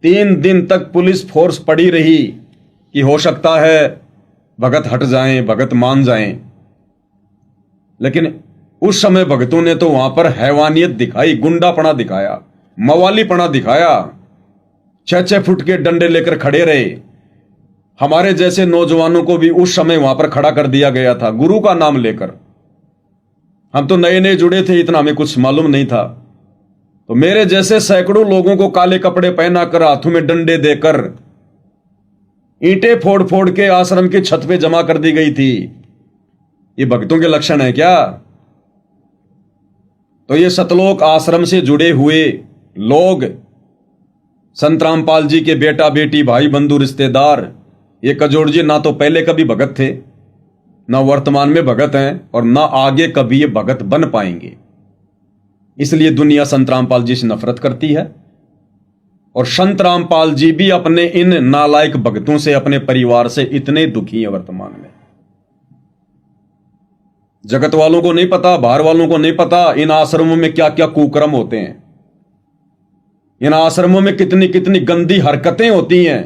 3 दिन तक पुलिस फोर्स पड़ी रही कि हो सकता है भगत हट जाएं, भगत मान जाएं, लेकिन उस समय भगतों ने तो वहां पर हैवानियत दिखाई, गुंडापना दिखाया, मवालीपना दिखाया। 6-6 फुट के डंडे लेकर खड़े रहे। हमारे जैसे नौजवानों को भी उस समय वहां पर खड़ा कर दिया गया था, गुरु का नाम लेकर। हम तो नए नए जुड़े थे, इतना हमें कुछ मालूम नहीं था। तो मेरे जैसे सैकड़ों लोगों को काले कपड़े पहनाकर, हाथों में डंडे देकर, ईंटें फोड़ फोड़ के आश्रम की छत पे जमा कर दी गई थी। ये भक्तों के लक्षण है क्या? तो ये सतलोक आश्रम से जुड़े हुए लोग, संत रामपाल जी के बेटा बेटी, भाई बंधु, रिश्तेदार, ये कजोड़ जी ना तो पहले कभी भगत थे, ना वर्तमान में भगत हैं, और ना आगे कभी ये भगत बन पाएंगे। इसलिए दुनिया संत रामपाल जी से नफरत करती है। और संत रामपाल जी भी अपने इन नालायक भक्तों से, अपने परिवार से इतने दुखी हैं वर्तमान में। जगत वालों को नहीं पता, बाहर वालों को नहीं पता इन आश्रमों में क्या क्या कुकर्म होते हैं, इन आश्रमों में कितनी कितनी गंदी हरकतें होती हैं,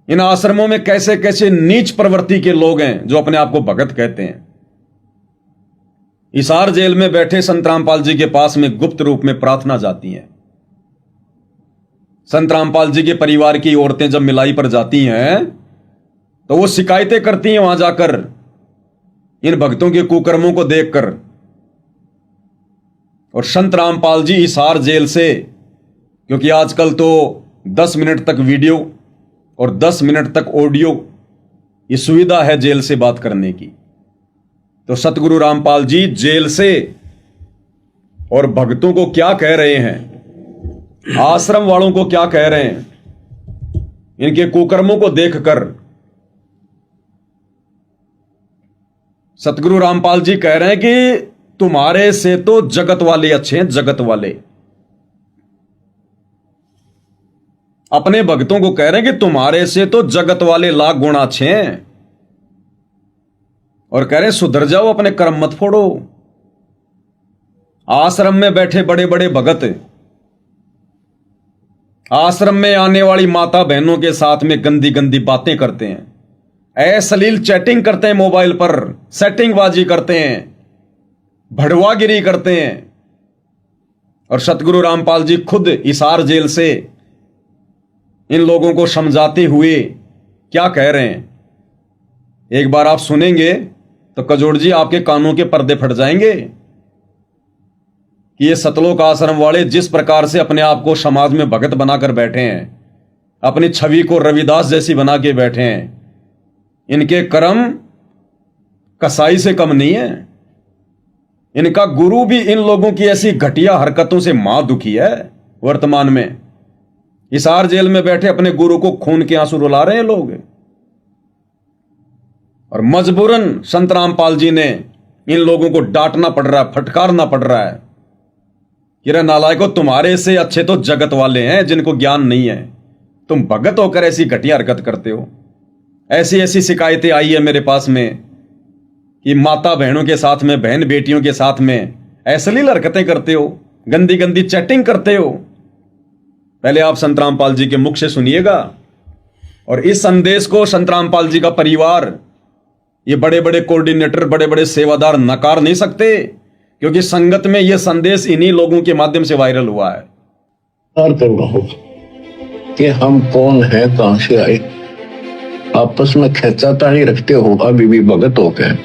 इन आश्रमों में कैसे कैसे नीच प्रवृत्ति के लोग हैं जो अपने आप को भगत कहते हैं। हिसार जेल में बैठे संत रामपाल जी के पास में गुप्त रूप में प्रार्थना जाती हैं। संत रामपाल जी के परिवार की औरतें जब मिलाई पर जाती हैं तो वो शिकायतें करती हैं वहां जाकर, इन भक्तों के कुकर्मों को देखकर। और संत रामपाल जी हिसार जेल से, क्योंकि आजकल तो 10 मिनट तक वीडियो और 10 मिनट तक ऑडियो ये सुविधा है जेल से बात करने की, तो सतगुरु रामपाल जी जेल से और भक्तों को क्या कह रहे हैं, आश्रम वालों को क्या कह रहे हैं, इनके कुकर्मों को देखकर सतगुरु रामपाल जी कह रहे हैं कि तुम्हारे से तो जगत वाले अच्छे हैं, जगत वाले। अपने भक्तों को कह रहे हैं कि तुम्हारे से तो जगत वाले लाख गुना अच्छे हैं, और कह रहे हैं सुधर जाओ, अपने कर्म मत फोड़ो। आश्रम में बैठे बड़े बड़े भगत आश्रम में आने वाली माता बहनों के साथ में गंदी गंदी बातें करते हैं, अश्लील चैटिंग करते हैं, मोबाइल पर सेटिंगबाजी करते हैं, भड़वागिरी करते हैं। और सतगुरु रामपाल जी खुद हिसार जेल से इन लोगों को समझाते हुए क्या कह रहे हैं, एक बार आप सुनेंगे तो कजोड़ जी आपके कानों के पर्दे फट जाएंगे कि ये सतलोक आश्रम वाले जिस प्रकार से अपने आप को समाज में भगत बनाकर बैठे हैं, अपनी छवि को रविदास जैसी बना के बैठे हैं, इनके कर्म कसाई से कम नहीं है। इनका गुरु भी इन लोगों की ऐसी घटिया हरकतों से मां दुखी है। वर्तमान में हिसार जेल में बैठे अपने गुरु को खून के आंसू रुला रहे हैं लोग, और मजबूरन संत रामपाल जी ने इन लोगों को डांटना पड़ रहा है, फटकारना पड़ रहा है कि रे नालायकों, तुम्हारे से अच्छे तो जगत वाले हैं जिनको ज्ञान नहीं है। तुम भगत होकर ऐसी घटिया हरकत करते हो। ऐसी ऐसी शिकायतें आई है मेरे पास में कि माता बहनों के साथ में, बहन बेटियों के साथ में अश्लील हरकतें करते हो, गंदी गंदी चैटिंग करते हो। पहले आप संत रामपाल जी के मुख से सुनिएगा, और इस संदेश को संत रामपाल जी का परिवार, ये बड़े बड़े कोऑर्डिनेटर, बड़े बड़े सेवादार नकार नहीं सकते, क्योंकि संगत में यह संदेश इन्हीं लोगों के माध्यम से वायरल हुआ है। कि हम कौन है, कहां से आए, आपस में खींचातानी रखते हो अभी भी भगत हो गए।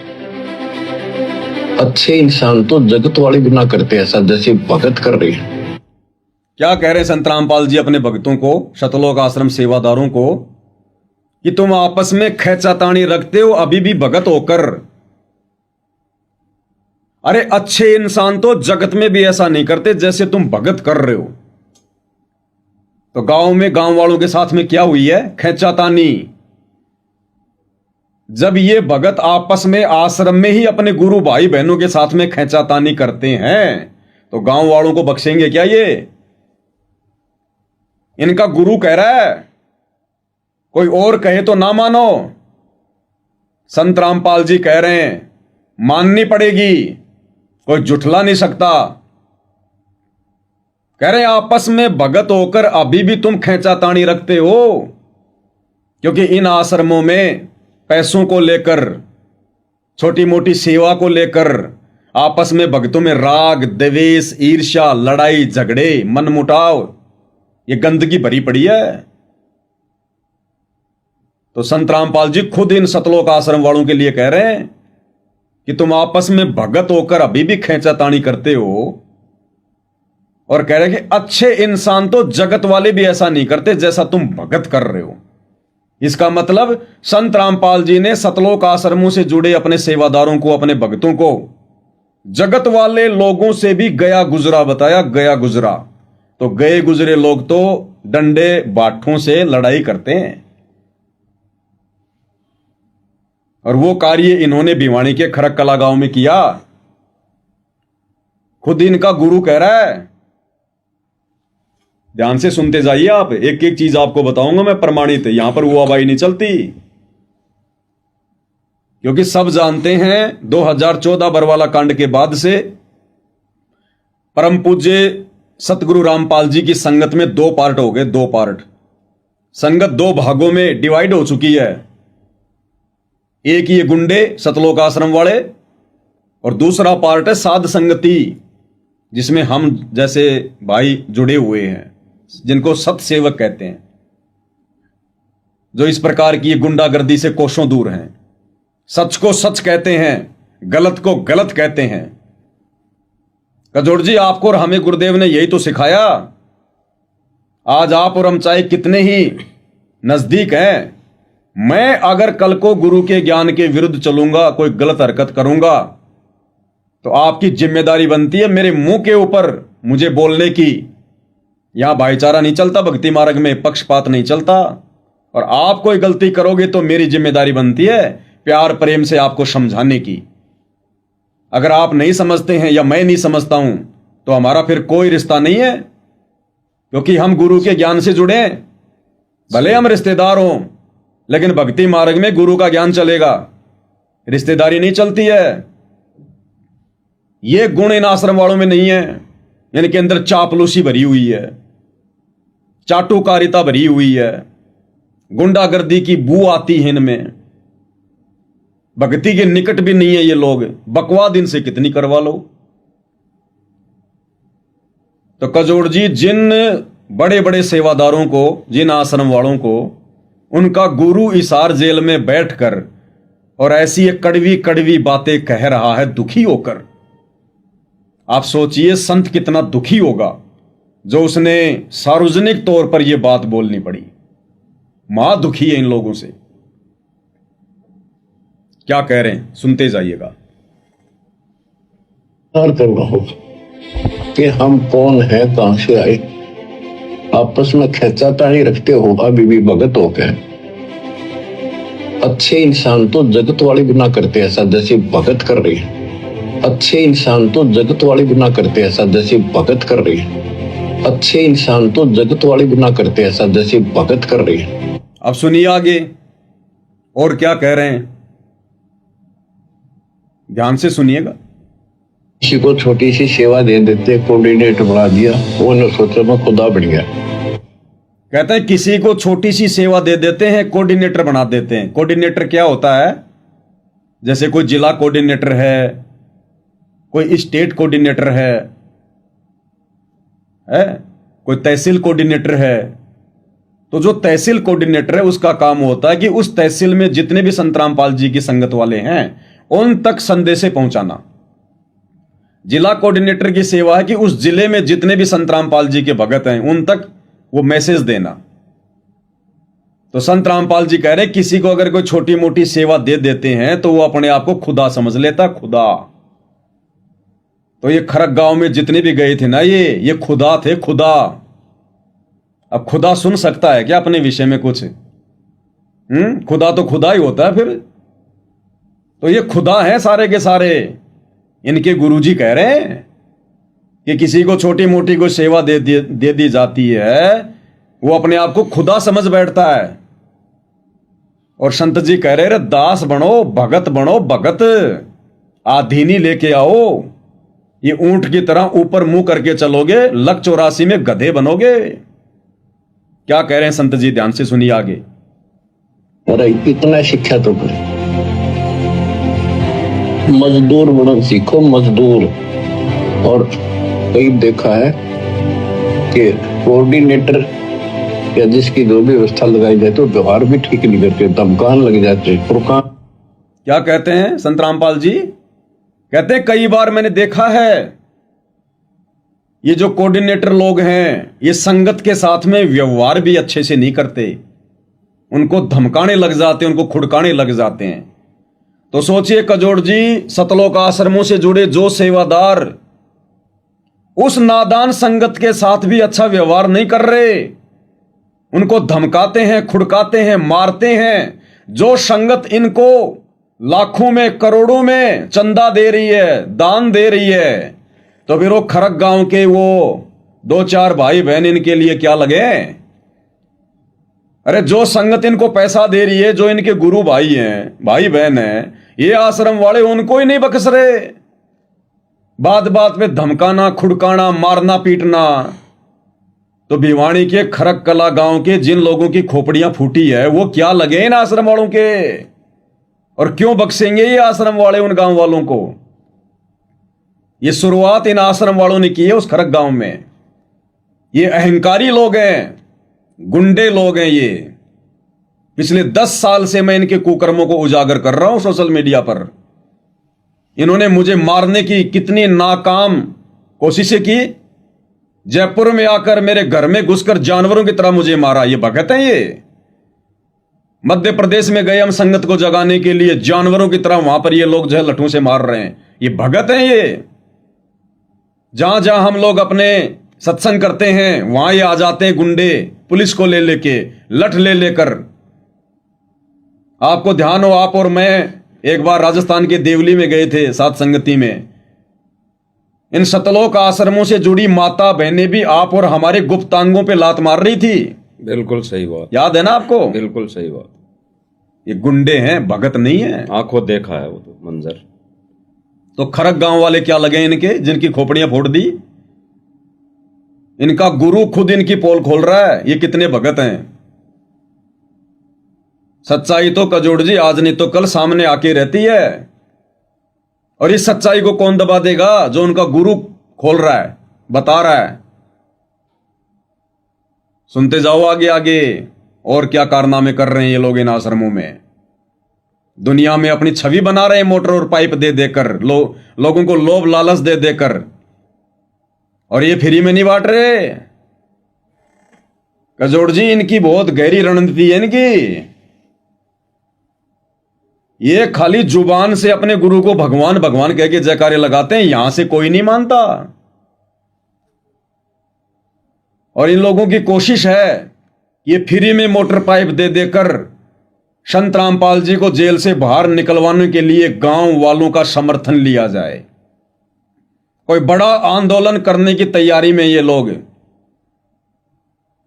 अच्छे इंसान तो जगत वाले भी ना करते ऐसा जैसे भगत कर रही है। क्या कह रहे हैं संत रामपाल जी अपने भक्तों को, सतलोक आश्रम सेवादारों को, कि तुम आपस में खींचातानी रखते हो अभी भी भगत होकर। अरे अच्छे इंसान तो जगत में भी ऐसा नहीं करते जैसे तुम भगत कर रहे हो। तो गांव में गांव वालों के साथ में क्या हुई है, खींचातानी। जब ये भगत आपस में आश्रम में ही अपने गुरु भाई बहनों के साथ में खींचातानी करते हैं, तो गांव वालों को बख्शेंगे क्या ये? इनका गुरु कह रहा है, कोई और कहे तो ना मानो। संत रामपाल जी कह रहे हैं माननी पड़ेगी, कोई जुठला नहीं सकता। कह रहे आपस में भगत होकर अभी भी तुम खींचातानी रखते हो, क्योंकि इन आश्रमों में पैसों को लेकर, छोटी मोटी सेवा को लेकर आपस में भक्तों में राग, द्वेष, ईर्ष्या, लड़ाई झगड़े, मनमुटाव, ये गंदगी भरी पड़ी है। तो संत रामपाल जी खुद इन सतलोक आश्रम वालों के लिए कह रहे हैं कि तुम आपस में भगत होकर अभी भी खींचातानी करते हो, और कह रहे हैं कि अच्छे इंसान तो जगत वाले भी ऐसा नहीं करते जैसा तुम भगत कर रहे हो। इसका मतलब संत रामपाल जी ने सतलोक आश्रमों से जुड़े अपने सेवादारों को, अपने भक्तों को जगत वाले लोगों से भी गया गुजरा बताया, गया गुजरा। तो गए गुजरे लोग तो डंडे बाठों से लड़ाई करते हैं, और वो कार्य इन्होंने भिवानी के खरक कला गांव में किया। खुद इनका गुरु कह रहा है, ध्यान से सुनते जाइए आप, एक एक चीज आपको बताऊंगा मैं प्रमाणित। यहां पर वो आवाई नहीं चलती, क्योंकि सब जानते हैं 2014 बरवाला कांड के बाद से परम पूज्य सतगुरु रामपाल जी की संगत में दो पार्ट हो गए, दो पार्ट। संगत दो भागों में डिवाइड हो चुकी है। एक ये गुंडे सतलोक आश्रम वाले, और दूसरा पार्ट है साध संगति, जिसमें हम जैसे भाई जुड़े हुए हैं, जिनको सतसेवक कहते हैं, जो इस प्रकार की गुंडागर्दी से कोसों दूर हैं, सच को सच कहते हैं, गलत को गलत कहते हैं। कजोड़ जी, आपको और हमें गुरुदेव ने यही तो सिखाया। आज आप और हम चाहे कितने ही नजदीक हैं, मैं अगर कल को गुरु के ज्ञान के विरुद्ध चलूंगा, कोई गलत हरकत करूंगा, तो आपकी जिम्मेदारी बनती है मेरे मुंह के ऊपर मुझे बोलने की। यहां भाईचारा नहीं चलता, भक्ति मार्ग में पक्षपात नहीं चलता। और आप कोई गलती करोगे तो मेरी जिम्मेदारी बनती है प्यार प्रेम से आपको समझाने की। अगर आप नहीं समझते हैं या मैं नहीं समझता हूं, तो हमारा फिर कोई रिश्ता नहीं है, क्योंकि हम गुरु के ज्ञान से जुड़े हैं। भले हम रिश्तेदार हों, लेकिन भक्ति मार्ग में गुरु का ज्ञान चलेगा, रिश्तेदारी नहीं चलती है। ये गुण इन आश्रम वालों में नहीं है। इनके अंदर चापलूसी भरी हुई है, चाटुकारिता भरी हुई है, गुंडागर्दी की बू आती है इनमें। भक्ति के निकट भी नहीं है ये लोग, बकवाद इनसे कितनी करवा लो। तो कजोड़ जी, जिन बड़े बड़े सेवादारों को, जिन आश्रम वालों को उनका गुरु इसार जेल में बैठकर और ऐसी एक कड़वी कड़वी बातें कह रहा है दुखी होकर, आप सोचिए संत कितना दुखी होगा जो उसने सार्वजनिक तौर पर यह बात बोलनी पड़ी। मां दुखी है इन लोगों से। क्या कह रहे हैं सुनते जाइएगा। कर रहा कि हम कौन है, कहां से आए, आपस में खेचातानी रखते हो अभी भी भगत हो गए। अच्छे इंसान तो जगत वाले भी ना करते ऐसा जैसे भगत कर रही है। अच्छे इंसान तो जगत वाले भी ना करते ऐसा जैसे भगत कर रही है। अच्छे इंसान तो जगत वाले भी ना करते ऐसा जैसे भगत कर रही है। अब सुनिए आगे और क्या कह रहे हैं, ध्यान से सुनिएगा। किसी को छोटी सी सेवा दे देते, कोऑर्डिनेटर बना दिया, वो ने सोचा मैं खुदा बन गया। कहते हैं किसी को छोटी सी सेवा दे देते हैं, कोऑर्डिनेटर बना देते हैं। कोऑर्डिनेटर क्या होता है? जैसे कोई जिला कोऑर्डिनेटर है, कोई स्टेट कोऑर्डिनेटर है, कोई तहसील कोऑर्डिनेटर है। तो जो तहसील कोऑर्डिनेटर है उसका काम होता है कि उस तहसील में जितने भी संत रामपाल जी की संगत वाले हैं उन तक संदेश पहुंचाना। जिला कोऑर्डिनेटर की सेवा है कि उस जिले में जितने भी संत रामपाल जी के भगत हैं उन तक वो मैसेज देना। तो संत रामपाल जी कह रहे हैं किसी को अगर कोई छोटी मोटी सेवा दे देते हैं तो वो अपने आप को खुदा समझ लेता, खुदा। तो ये खरक गांव में जितने भी गए थे ना, ये खुदा थे, खुदा। अब खुदा सुन सकता है क्या अपने विषय में कुछ? खुदा तो खुदा ही होता है फिर। तो ये खुदा है सारे के सारे। इनके गुरुजी कह रहे हैं कि किसी को छोटी मोटी कोई सेवा दे दी जाती है, वो अपने आप को खुदा समझ बैठता है। और संत जी कह रहे दास बनो, भगत बनो, भगत। आधीनी लेके आओ। ये ऊंट की तरह ऊपर मुंह करके चलोगे, लक 84 में गधे बनोगे। क्या कह रहे हैं संत जी, ध्यान से सुनिए आगे। अरे इतना शिक्षा तो करें, मजदूर बनो, सीखो मजदूर। और कई देखा है कि कोऑर्डिनेटर या जिसकी जो भी व्यवस्था लगाई जाए तो व्यवहार भी ठीक नहीं करते, धमकान लग जाते। क्या कहते हैं संत रामपाल जी? कहते हैं कई बार मैंने देखा है ये जो कोऑर्डिनेटर लोग हैं ये संगत के साथ में व्यवहार भी अच्छे से नहीं करते, उनको धमकाने लग जाते, उनको खुड़काने लग जाते हैं। तो सोचिए कजोड़ जी, सतलोक आश्रमों से जुड़े जो सेवादार उस नादान संगत के साथ भी अच्छा व्यवहार नहीं कर रहे, उनको धमकाते हैं, खुड़काते हैं, मारते हैं। जो संगत इनको लाखों में, करोड़ों में चंदा दे रही है, दान दे रही है, तो फिर वो खरक गांव के वो 2-4 भाई बहन इनके लिए क्या लगे? अरे जो संगत इनको पैसा दे रही है, जो इनके गुरु भाई हैं, भाई बहन हैं, ये आश्रम वाले उनको ही नहीं बख्श रहे। बात बात में धमकाना, खुड़काना, मारना, पीटना। तो भिवानी के खरक कला गांव के जिन लोगों की खोपड़ियां फूटी है वो क्या लगे इन आश्रम वालों के? और क्यों बख्शेंगे ये आश्रम वाले उन गांव वालों को? ये शुरुआत इन आश्रम वालों ने की है उस खरक गांव में। ये अहंकारी लोग हैं, गुंडे लोग हैं ये। पिछले 10 साल से मैं इनके कुकर्मों को उजागर कर रहा हूं सोशल मीडिया पर। इन्होंने मुझे मारने की कितनी नाकाम कोशिशें की। जयपुर में आकर मेरे घर में घुसकर जानवरों की तरह मुझे मारा। ये भगत हैं ये। मध्य प्रदेश में गए हम संगत को जगाने के लिए, जानवरों की तरह वहां पर ये लोग जो है लठों से मार रहे हैं। ये भगत हैं ये। जहां जहां हम लोग अपने सत्संग करते हैं वहां ये आ जाते हैं गुंडे, पुलिस को ले लेके, लठ ले लेकर। आपको ध्यान हो, आप और मैं एक बार राजस्थान के देवली में गए थे साथ संगति में। इन सतलोक आश्रमों से जुड़ी माता बहनें भी आप और हमारे गुप्तांगों पे लात मार रही थी। बिल्कुल सही बात, याद है ना आपको? बिल्कुल सही बात। ये गुंडे हैं, भगत नहीं है। आंखों देखा है वो तो मंजर। तो खरक गांव वाले क्या लगे इनके, जिनकी खोपड़ियां फोड़ दी? इनका गुरु खुद इनकी पोल खोल रहा है। ये कितने भगत हैं। सच्चाई तो कजोड़ जी आज नहीं तो कल सामने आके रहती है, और इस सच्चाई को कौन दबा देगा? जो उनका गुरु खोल रहा है, बता रहा है। सुनते जाओ आगे आगे और क्या कारनामे कर रहे हैं ये लोग इन आश्रमों में। दुनिया में अपनी छवि बना रहे हैं मोटर और पाइप दे देकर, लोगों को लोभ लालच दे देकर, और ये फ्री में नहीं बांट रहे। कजोड़ जी इनकी बहुत गहरी रणनीति है इनकी। ये खाली जुबान से अपने गुरु को भगवान भगवान कह के जयकारे लगाते हैं, यहां से कोई नहीं मानता। और इन लोगों की कोशिश है ये फ्री में मोटर पाइप दे देकर संत रामपाल जी को जेल से बाहर निकलवाने के लिए गांव वालों का समर्थन लिया जाए। कोई बड़ा आंदोलन करने की तैयारी में ये लोग,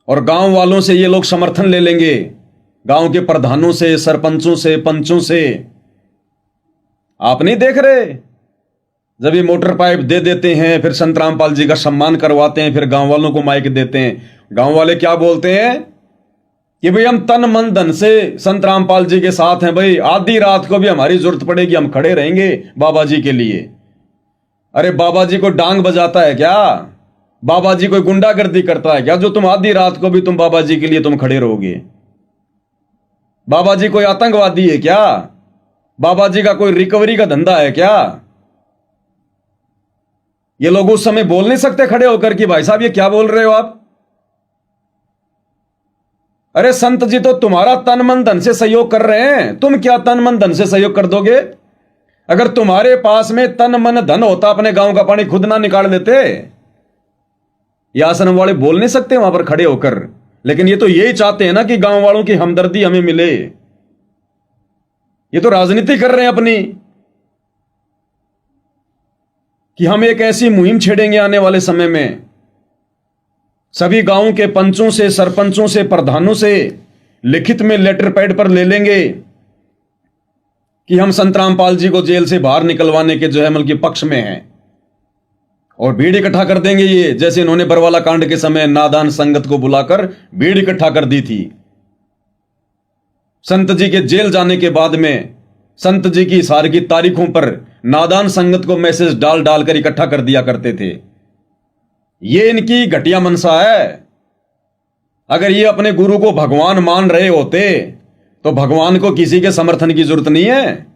और गांव वालों से ये लोग समर्थन ले लेंगे, गांव के प्रधानों से, सरपंचों से, पंचों से। आप नहीं देख रहे? जब ये मोटर पाइप दे देते हैं, फिर संत रामपाल जी का सम्मान करवाते हैं, फिर गांव वालों को माइक देते हैं, गांव वाले क्या बोलते हैं कि भाई हम तन मन धन से संत रामपाल जी के साथ हैं, भाई आधी रात को भी हमारी जरूरत पड़ेगी हम खड़े रहेंगे बाबा जी के लिए। अरे बाबा जी को डांग बजाता है क्या? बाबा जी कोई गुंडागर्दी करता है क्या जो तुम आधी रात को भी तुम बाबा जी के लिए तुम खड़े रहोगे? बाबा जी कोई आतंकवादी है क्या? बाबा जी का कोई रिकवरी का धंधा है क्या? ये लोग उस समय बोल नहीं सकते खड़े होकर कि भाई साहब ये क्या बोल रहे हो आप? अरे संत जी तो तुम्हारा तन मन धन से सहयोग कर रहे हैं, तुम क्या तन मन धन से सहयोग कर दोगे? अगर तुम्हारे पास में तन मन धन होता अपने गांव का पानी खुद ना निकाल देते। ये आश्रम वाले बोल नहीं सकते वहां पर खड़े होकर, लेकिन ये तो यही चाहते हैं ना कि गांव वालों की हमदर्दी हमें मिले। ये तो राजनीति कर रहे हैं अपनी कि हम एक ऐसी मुहिम छेड़ेंगे आने वाले समय में, सभी गांवों के पंचों से, सरपंचों से, प्रधानों से लिखित में लेटर पैड पर ले लेंगे कि हम संत रामपाल जी को जेल से बाहर निकलवाने के जो है अमल के पक्ष में हैं, और भीड़ इकट्ठा कर देंगे। ये जैसे इन्होंने बरवाला कांड के समय नादान संगत को बुलाकर भीड़ इकट्ठा कर दी थी। संत जी के जेल जाने के बाद में संत जी की सारी की तारीखों पर नादान संगत को मैसेज डाल डालकर इकट्ठा कर दिया करते थे। ये इनकी घटिया मनसा है। अगर ये अपने गुरु को भगवान मान रहे होते तो भगवान को किसी के समर्थन की जरूरत नहीं है।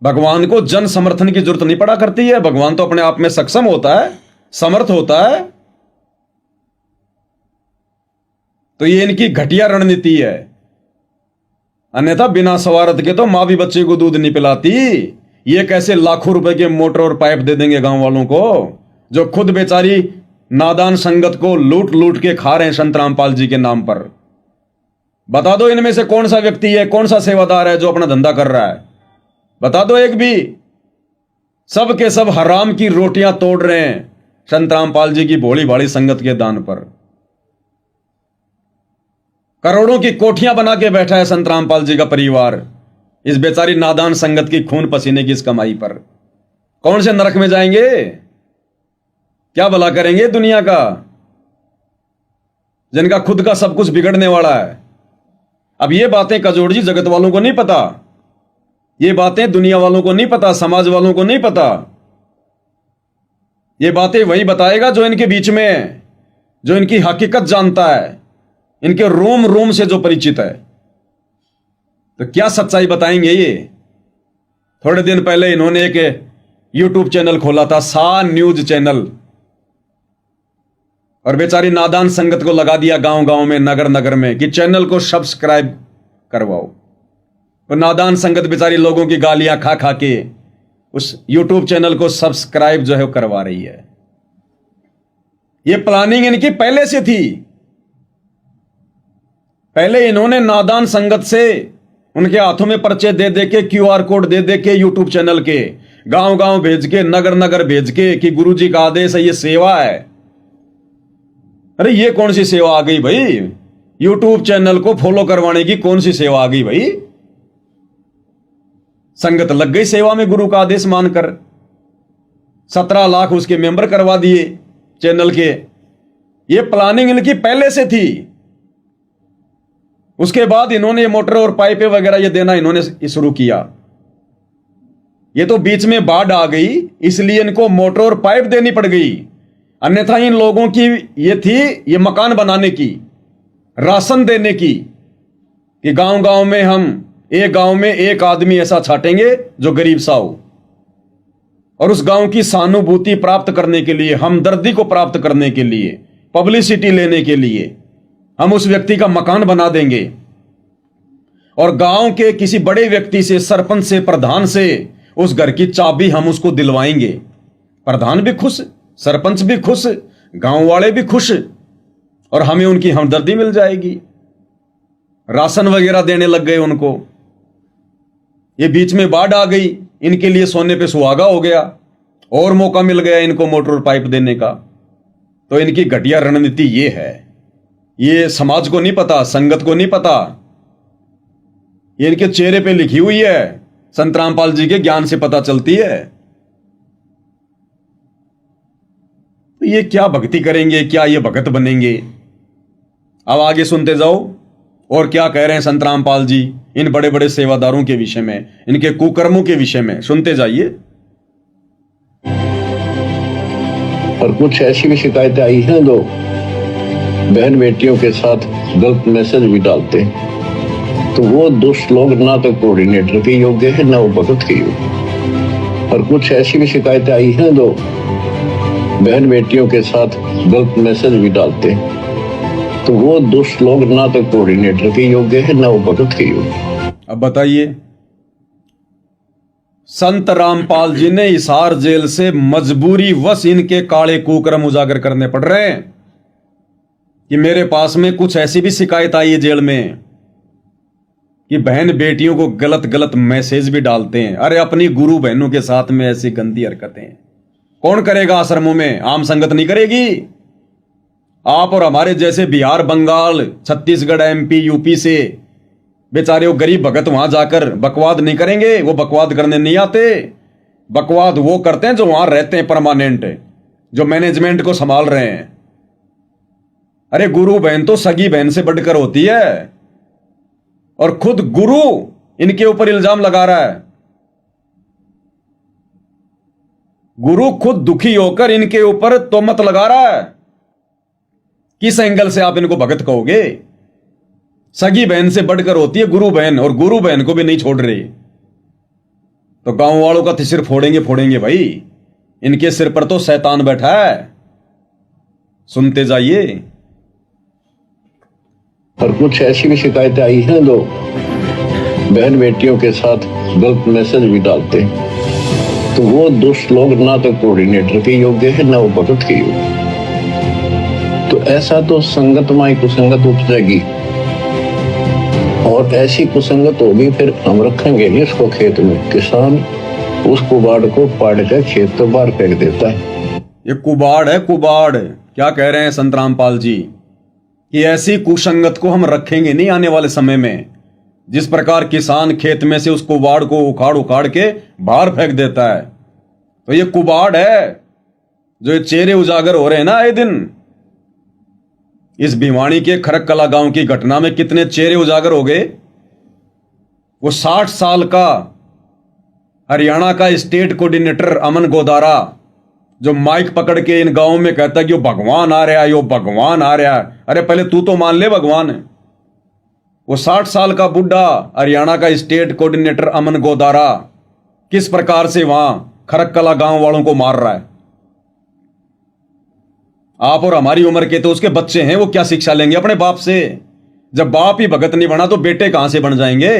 भगवान को जन समर्थन की जरूरत नहीं पड़ा करती है। भगवान तो अपने आप में सक्षम होता है, समर्थ होता है। तो ये इनकी घटिया रणनीति है। अन्यथा बिना स्वार्थ के तो मां भी बच्चे को दूध नहीं पिलाती। ये कैसे लाखों रुपए के मोटर और पाइप दे देंगे गांव वालों को, जो खुद बेचारी नादान संगत को लूट लूट के खा रहे हैं संत रामपाल जी के नाम पर। बता दो इनमें से कौन सा व्यक्ति है, कौन सा सेवादार है जो अपना धंधा कर रहा है? बता दो एक भी। सब के सब हराम की रोटियां तोड़ रहे हैं संत रामपाल जी की भोली भाली संगत के दान पर। करोड़ों की कोठियां बना के बैठा है संत रामपाल जी का परिवार इस बेचारी नादान संगत की खून पसीने की इस कमाई पर। कौन से नरक में जाएंगे? क्या भला करेंगे दुनिया का, जिनका खुद का सब कुछ बिगड़ने वाला है? अब ये बातें कजोड़ जी जगत वालों को नहीं पता, ये बातें दुनिया वालों को नहीं पता, समाज वालों को नहीं पता। ये बातें वही बताएगा जो इनके बीच में है, जो इनकी हकीकत जानता है, इनके रोम रोम से जो परिचित है। तो क्या सच्चाई बताएंगे ये? थोड़े दिन पहले इन्होंने एक यूट्यूब चैनल खोला था, सा न्यूज चैनल, और बेचारी नादान संगत को लगा दिया गांव गांव में, नगर नगर में कि चैनल को सब्सक्राइब करवाओ। तो नादान संगत बेचारी लोगों की गालियां खा खा के उस यूट्यूब चैनल को सब्सक्राइब जो है वो करवा रही है। ये प्लानिंग इनकी पहले से थी। पहले इन्होंने नादान संगत से उनके हाथों में पर्चे दे दे के, क्यूआर कोड दे दे के, यूट्यूब चैनल के गांव गांव भेज के, नगर नगर भेज के कि गुरुजी का आदेश है, ये सेवा है। अरे ये कौन सी सेवा आ गई भाई? यूट्यूब चैनल को फॉलो करवाने की कौन सी सेवा आ गई भाई? संगत लग गई सेवा में गुरु का आदेश मानकर। 17 लाख उसके मेंबर करवा दिए चैनल के। ये प्लानिंग इनकी पहले से थी। उसके बाद इन्होंने मोटर और पाइपें वगैरह ये देना इन्होंने शुरू किया। ये तो बीच में बाढ़ आ गई, इसलिए इनको मोटर और पाइप देनी पड़ गई, अन्यथा इन लोगों की ये थी ये मकान बनाने की, राशन देने की, कि गांव गांव में हम एक गांव में एक आदमी ऐसा छाटेंगे जो गरीब सा हो, और उस गांव की सहानुभूति प्राप्त करने के लिए, हमदर्दी को प्राप्त करने के लिए, पब्लिसिटी लेने के लिए हम उस व्यक्ति का मकान बना देंगे, और गांव के किसी बड़े व्यक्ति से, सरपंच से, प्रधान से उस घर की चाबी हम उसको दिलवाएंगे। प्रधान भी खुश, सरपंच भी खुश, गांव वाले भी खुश, और हमें उनकी हमदर्दी मिल जाएगी। राशन वगैरह देने लग गए उनको। ये बीच में बाढ़ आ गई, इनके लिए सोने पे सुहागा हो गया, और मौका मिल गया इनको मोटर और पाइप देने का। तो इनकी घटिया रणनीति ये है। ये समाज को नहीं पता, संगत को नहीं पता, ये इनके चेहरे पे लिखी हुई है, संत रामपाल जी के ज्ञान से पता चलती है। तो ये क्या भक्ति करेंगे, क्या ये भगत बनेंगे? अब आगे सुनते जाओ और क्या कह रहे हैं संत रामपाल जी इन बड़े बड़े सेवादारों के विषय में, इनके कुकर्मों के विषय में। सुनते जाइए। और कुछ ऐसी भी शिकायतें आई हैं जो बहन बेटियों के साथ गलत मैसेज भी डालते हैं, तो वो दुष्ट लोग ना तो कोऑर्डिनेटर के योग्य है, ना वो भगत के योग्य। और कुछ ऐसी भी शिकायतें आई हैं जो बहन बेटियों के साथ गलत मैसेज भी डालते हैं, तो वो दुष्ट लोग ना तो कोऑर्डिनेटर के योग्य है, ना वो भगत के योग्य। अब बताइए, संत रामपाल जी ने हिसार जेल से मजबूरी वश इनके काले कुकर्म उजागर करने पड़ रहे हैं कि मेरे पास में कुछ ऐसी भी शिकायत आई है जेल में कि बहन बेटियों को गलत गलत मैसेज भी डालते हैं। अरे अपनी गुरु बहनों के साथ में ऐसी गंदी हरकतें कौन करेगा? आश्रमों में आम संगत नहीं करेगी। आप और हमारे जैसे बिहार, बंगाल, छत्तीसगढ़, एमपी, यूपी से बेचारे वो गरीब भगत वहां जाकर बकवाद नहीं करेंगे। वो बकवाद करने नहीं आते। बकवाद वो करते हैं जो वहां रहते हैं परमानेंट, जो मैनेजमेंट को संभाल रहे हैं। अरे गुरु बहन तो सगी बहन से बढ़कर होती है, और खुद गुरु इनके ऊपर इल्जाम लगा रहा है। गुरु खुद दुखी होकर इनके ऊपर तोहमत लगा रहा है। किस एंगल से आप इनको भगत कहोगे? सगी बहन से बढ़कर होती है गुरु बहन, और गुरु बहन को भी नहीं छोड़ रही। तो गांव वालों का सिर फोड़ेंगे फोड़ेंगे भाई। इनके सिर पर तो शैतान बैठा है। सुनते जाइए। और कुछ ऐसी भी शिकायतें आई हैं जो बहन बेटियों के साथ गलत मैसेज भी डालते हैं, तो वो दुष्ट लोग ना तो कोऑर्डिनेटर के योग्य है, ना वो भगत के योग्य। तो ऐसा तो संगत माई कुसंगत उपजेगी, और ऐसी कुसंगत होगी फिर हम रखेंगे नहीं इसको खेत में। किसान उस कुबाड़ को पाड़ कर खेत तो बाहर फेंक देता है। ये कुबाड़ है, कुबाड़। क्या कह रहे हैं संत रामपाल जी कि ऐसी कुसंगत को हम रखेंगे नहीं आने वाले समय में। जिस प्रकार किसान खेत में से उस कुबाड़ को उखाड़ उखाड़ के बाहर फेंक देता है, तो ये कुबाड़ है जो ये चेहरे उजागर हो रहे हैं ना आए दिन। इस भिवानी के खरककला गांव की घटना में कितने चेहरे उजागर हो गए। वो 60 साल का हरियाणा का स्टेट कोऑर्डिनेटर अमन गोदारा, जो माइक पकड़ के इन गांवों में कहता है कि वो भगवान आ रहा है, यो भगवान आ रहा है। अरे पहले तू तो मान ले भगवान है। वो 60 साल का बुढ़ा हरियाणा का स्टेट कोऑर्डिनेटर अमन गोदारा किस प्रकार से वहां खरककला गांव वालों को मार रहा है। आप और हमारी उम्र के तो उसके बच्चे हैं, वो क्या शिक्षा लेंगे अपने बाप से? जब बाप ही भगत नहीं बना तो बेटे कहां से बन जाएंगे?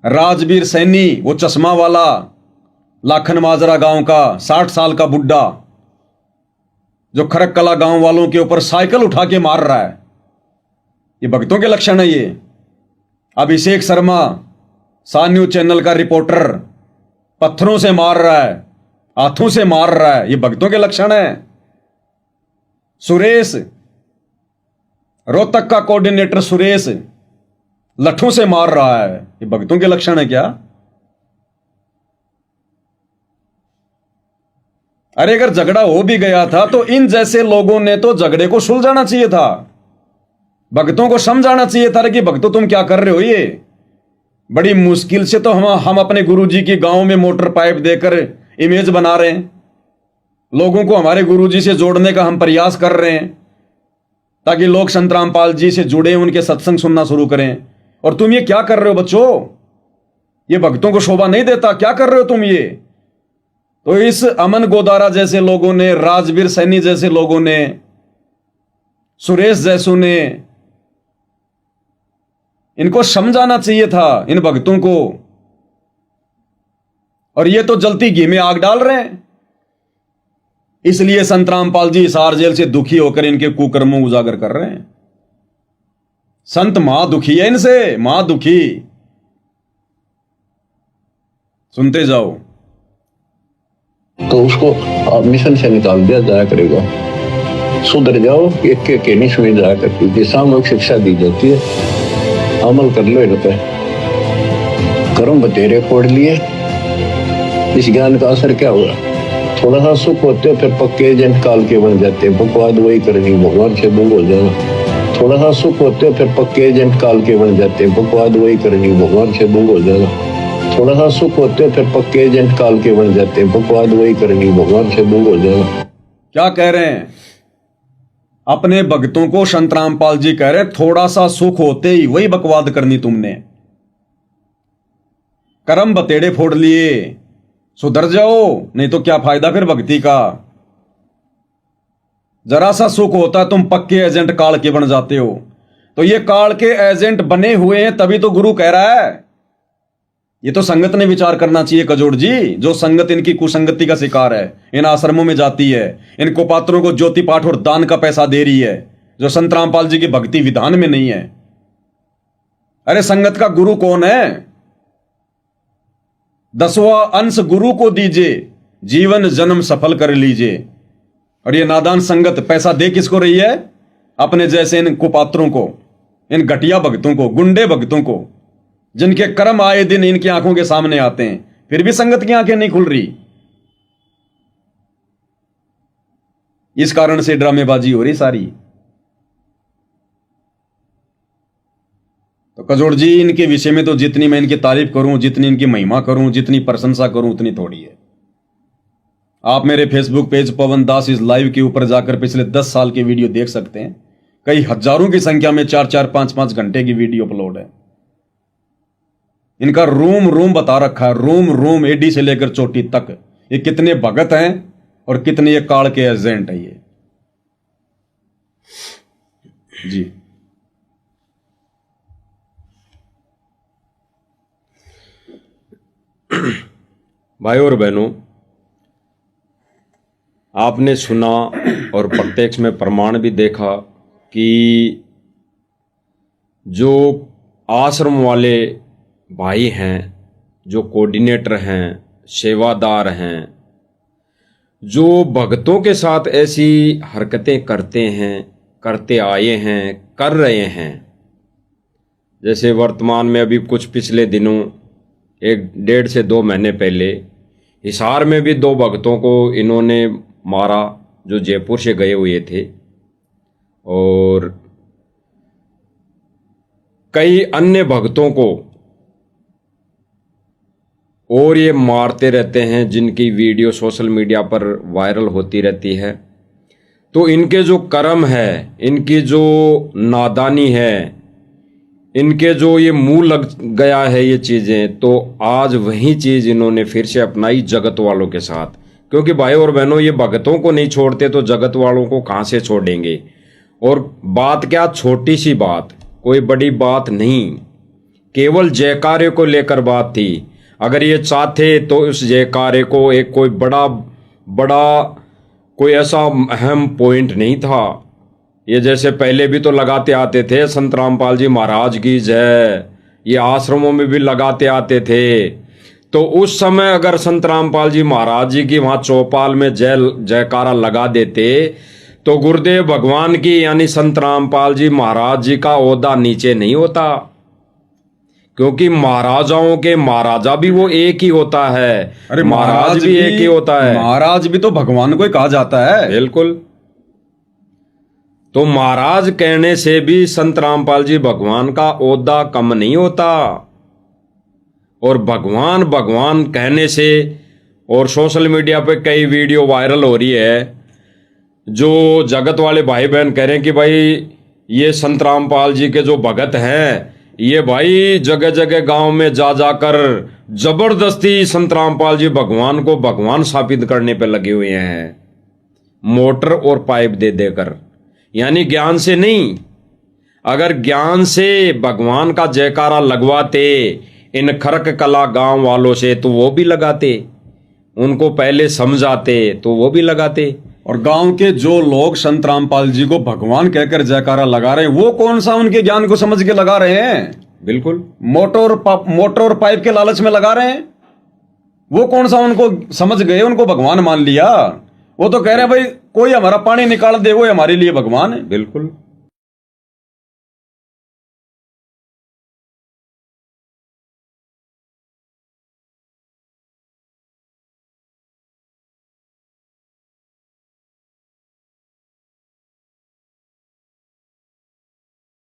राजवीर सैनी, वो चश्मा वाला लाखन माजरा गांव का 60 साल का बुढ़ा, जो खरककला गांव वालों के ऊपर साइकिल उठा के मार रहा है, ये भक्तों के लक्षण है। ये अभिषेक शर्मा, सा न्यूज चैनल का रिपोर्टर, पत्थरों से मार रहा है, हाथों से मार रहा है, ये भक्तों के लक्षण है। सुरेश, रोहतक का कोऑर्डिनेटर सुरेश, लठों से मार रहा है, ये भक्तों के लक्षण है क्या? अरे अगर झगड़ा हो भी गया था तो इन जैसे लोगों ने तो झगड़े को सुलझाना चाहिए था। भक्तों को समझाना चाहिए था कि भक्तों तुम क्या कर रहे हो। ये बड़ी मुश्किल से तो हम अपने गुरुजी की गांव में मोटर पाइप देकर इमेज बना रहे हैं, लोगों को हमारे गुरुजी से जोड़ने का हम प्रयास कर रहे हैं ताकि लोग संत रामपाल जी से जुड़े, उनके सत्संग सुनना शुरू करें। और तुम ये क्या कर रहे हो बच्चों, ये भक्तों को शोभा नहीं देता। क्या कर रहे हो तुम ये। तो इस अमन गोदारा जैसे लोगों ने, राजवीर सैनी जैसे लोगों ने, सुरेश जैसों ने, इनको समझाना चाहिए था इन भक्तों को। और ये तो जलती घी में आग डाल रहे हैं। इसलिए संत रामपाल जी हिसार जेल से दुखी होकर इनके कुकर्मों उजागर कर रहे हैं। संत मां दुखी है इनसे, मां दुखी। सुनते जाओ। तो उसको मिशन से निकाल दिया जाया करेगा। सुधर जाओ, एक के नहीं सुनी जाया करती थी। सामूहिक शिक्षा दी जाती है, अमल कर लो इन पे। कर्म बतेरे फोड़ लिए, इस ज्ञान का असर क्या हुआ। थोड़ा सा सुख होते फिर पक्के एजेंट काल के बन जाते। बकवाद वही करनी, भगवान से दूर हो जाना। थोड़ा सा सुख होते फिर पक्के एजेंट काल के बन जाते। बकवाद वही करनी, भगवान से दूर हो जाना। थोड़ा सा सुख होते फिर पक्के एजेंट काल के बन जाते। बकवाद वही करनी, भगवान से दूर हो जाना। क्या कह रहे हैं अपने भक्तों को? संत रामपाल जी कह रहे हैं थोड़ा सा सुख होते ही वही बकवाद करनी तुमने। कर्म बतेड़े फोड़ लिए, सुधर जाओ, नहीं तो क्या फायदा फिर भक्ति का। जरा सा सुख होता है तुम पक्के एजेंट काल के बन जाते हो। तो ये काल के एजेंट बने हुए हैं तभी तो गुरु कह रहा है। ये तो संगत ने विचार करना चाहिए कजोड़ जी। जो संगत इनकी कुसंगति का शिकार है, इन आश्रमों में जाती है, इन कुपात्रों को ज्योति पाठ और दान का पैसा दे रही है, जो संत रामपाल जी की भक्ति विधान में नहीं है। अरे संगत का गुरु कौन है? 10वां अंश गुरु को दीजिए, जीवन जन्म सफल कर लीजिए। और ये नादान संगत पैसा दे किसको रही है? अपने जैसे इन कुपात्रों को, इन घटिया भक्तों को, गुंडे भक्तों को, जिनके कर्म आए दिन इनकी आंखों के सामने आते हैं, फिर भी संगत की आंखें नहीं खुल रही। इस कारण से ड्रामेबाजी हो रही सारी। तो कजोड़ जी, इनके विषय में तो जितनी मैं इनकी तारीफ करूं, जितनी इनकी महिमा करूं, जितनी प्रशंसा करूं, उतनी थोड़ी है। आप मेरे Facebook page Pawan Das is live के ऊपर जाकर पिछले 10 साल के वीडियो देख सकते हैं। कई हजारों की संख्या में 4-4, 5-5 घंटे की वीडियो अपलोड है। इनका रूम रूम बता रखा है, रूम रूम, एडी से लेकर चोटी तक। ये कितने भगत हैं और कितने ये काल के एजेंट है ये जी। भाई और बहनों, आपने सुना और प्रत्यक्ष में प्रमाण भी देखा कि जो आश्रम वाले भाई हैं, जो कोऑर्डिनेटर हैं, सेवादार हैं, जो भक्तों के साथ ऐसी हरकतें करते हैं, करते आए हैं, कर रहे हैं। जैसे वर्तमान में अभी कुछ पिछले दिनों 1.5 से 2 महीने पहले हिसार में भी 2 भक्तों को इन्होंने मारा, जो जयपुर से गए हुए थे। और कई अन्य भक्तों को और ये मारते रहते हैं, जिनकी वीडियो सोशल मीडिया पर वायरल होती रहती है। तो इनके जो कर्म है, इनकी जो नादानी है, इनके जो ये मुंह लग गया है ये चीज़ें, तो आज वही चीज़ इन्होंने फिर से अपनाई जगत वालों के साथ। क्योंकि भाई और बहनों, ये भगतों को नहीं छोड़ते तो जगत वालों को कहाँ से छोड़ेंगे। और बात क्या, छोटी सी बात, कोई बड़ी बात नहीं, केवल जयकारे को लेकर बात थी। अगर ये चाहते तो उस जयकारे को एक कोई बड़ा कोई ऐसा अहम पॉइंट नहीं था। ये जैसे पहले भी तो लगाते आते थे, संत रामपाल जी महाराज की जय, ये आश्रमों में भी लगाते आते थे। तो उस समय अगर संत रामपाल जी महाराज जी की वहाँ चौपाल में जयकारा लगा देते तो गुरुदेव भगवान की यानी संत रामपाल जी महाराज जी का ओहदा नीचे नहीं होता। क्योंकि महाराजाओं के महाराजा भी वो एक ही होता है। अरे महाराज भी एक ही होता है। महाराज भी तो भगवान को ही कहा जाता है। बिल्कुल। तो महाराज कहने से भी संत रामपाल जी भगवान का ओहदा कम नहीं होता। और भगवान भगवान कहने से, और सोशल मीडिया पे कई वीडियो वायरल हो रही है जो जगत वाले भाई बहन कह रहे हैं कि भाई ये संत रामपाल जी के जो भगत हैं ये भाई जगह जगह गांव में जा जाकर जबरदस्ती संत रामपाल जी भगवान को भगवान साबित करने पे लगे हुए हैं, मोटर और पाइप दे देकर। यानी ज्ञान से नहीं, अगर ज्ञान से भगवान का जयकारा लगवाते इन खरक कला गांव वालों से तो वो भी लगाते, उनको पहले समझाते तो वो भी लगाते। और गांव के जो लोग संत रामपाल जी को भगवान कहकर जयकारा लगा रहे हैं वो कौन सा उनके ज्ञान को समझ के लगा रहे हैं? बिल्कुल मोटर और पाइप के लालच में लगा रहे हैं। वो कौन सा उनको समझ गए, उनको भगवान मान लिया? वो तो कह रहे हैं भाई कोई हमारा पानी निकाल दे वो हमारे लिए भगवान है। बिल्कुल।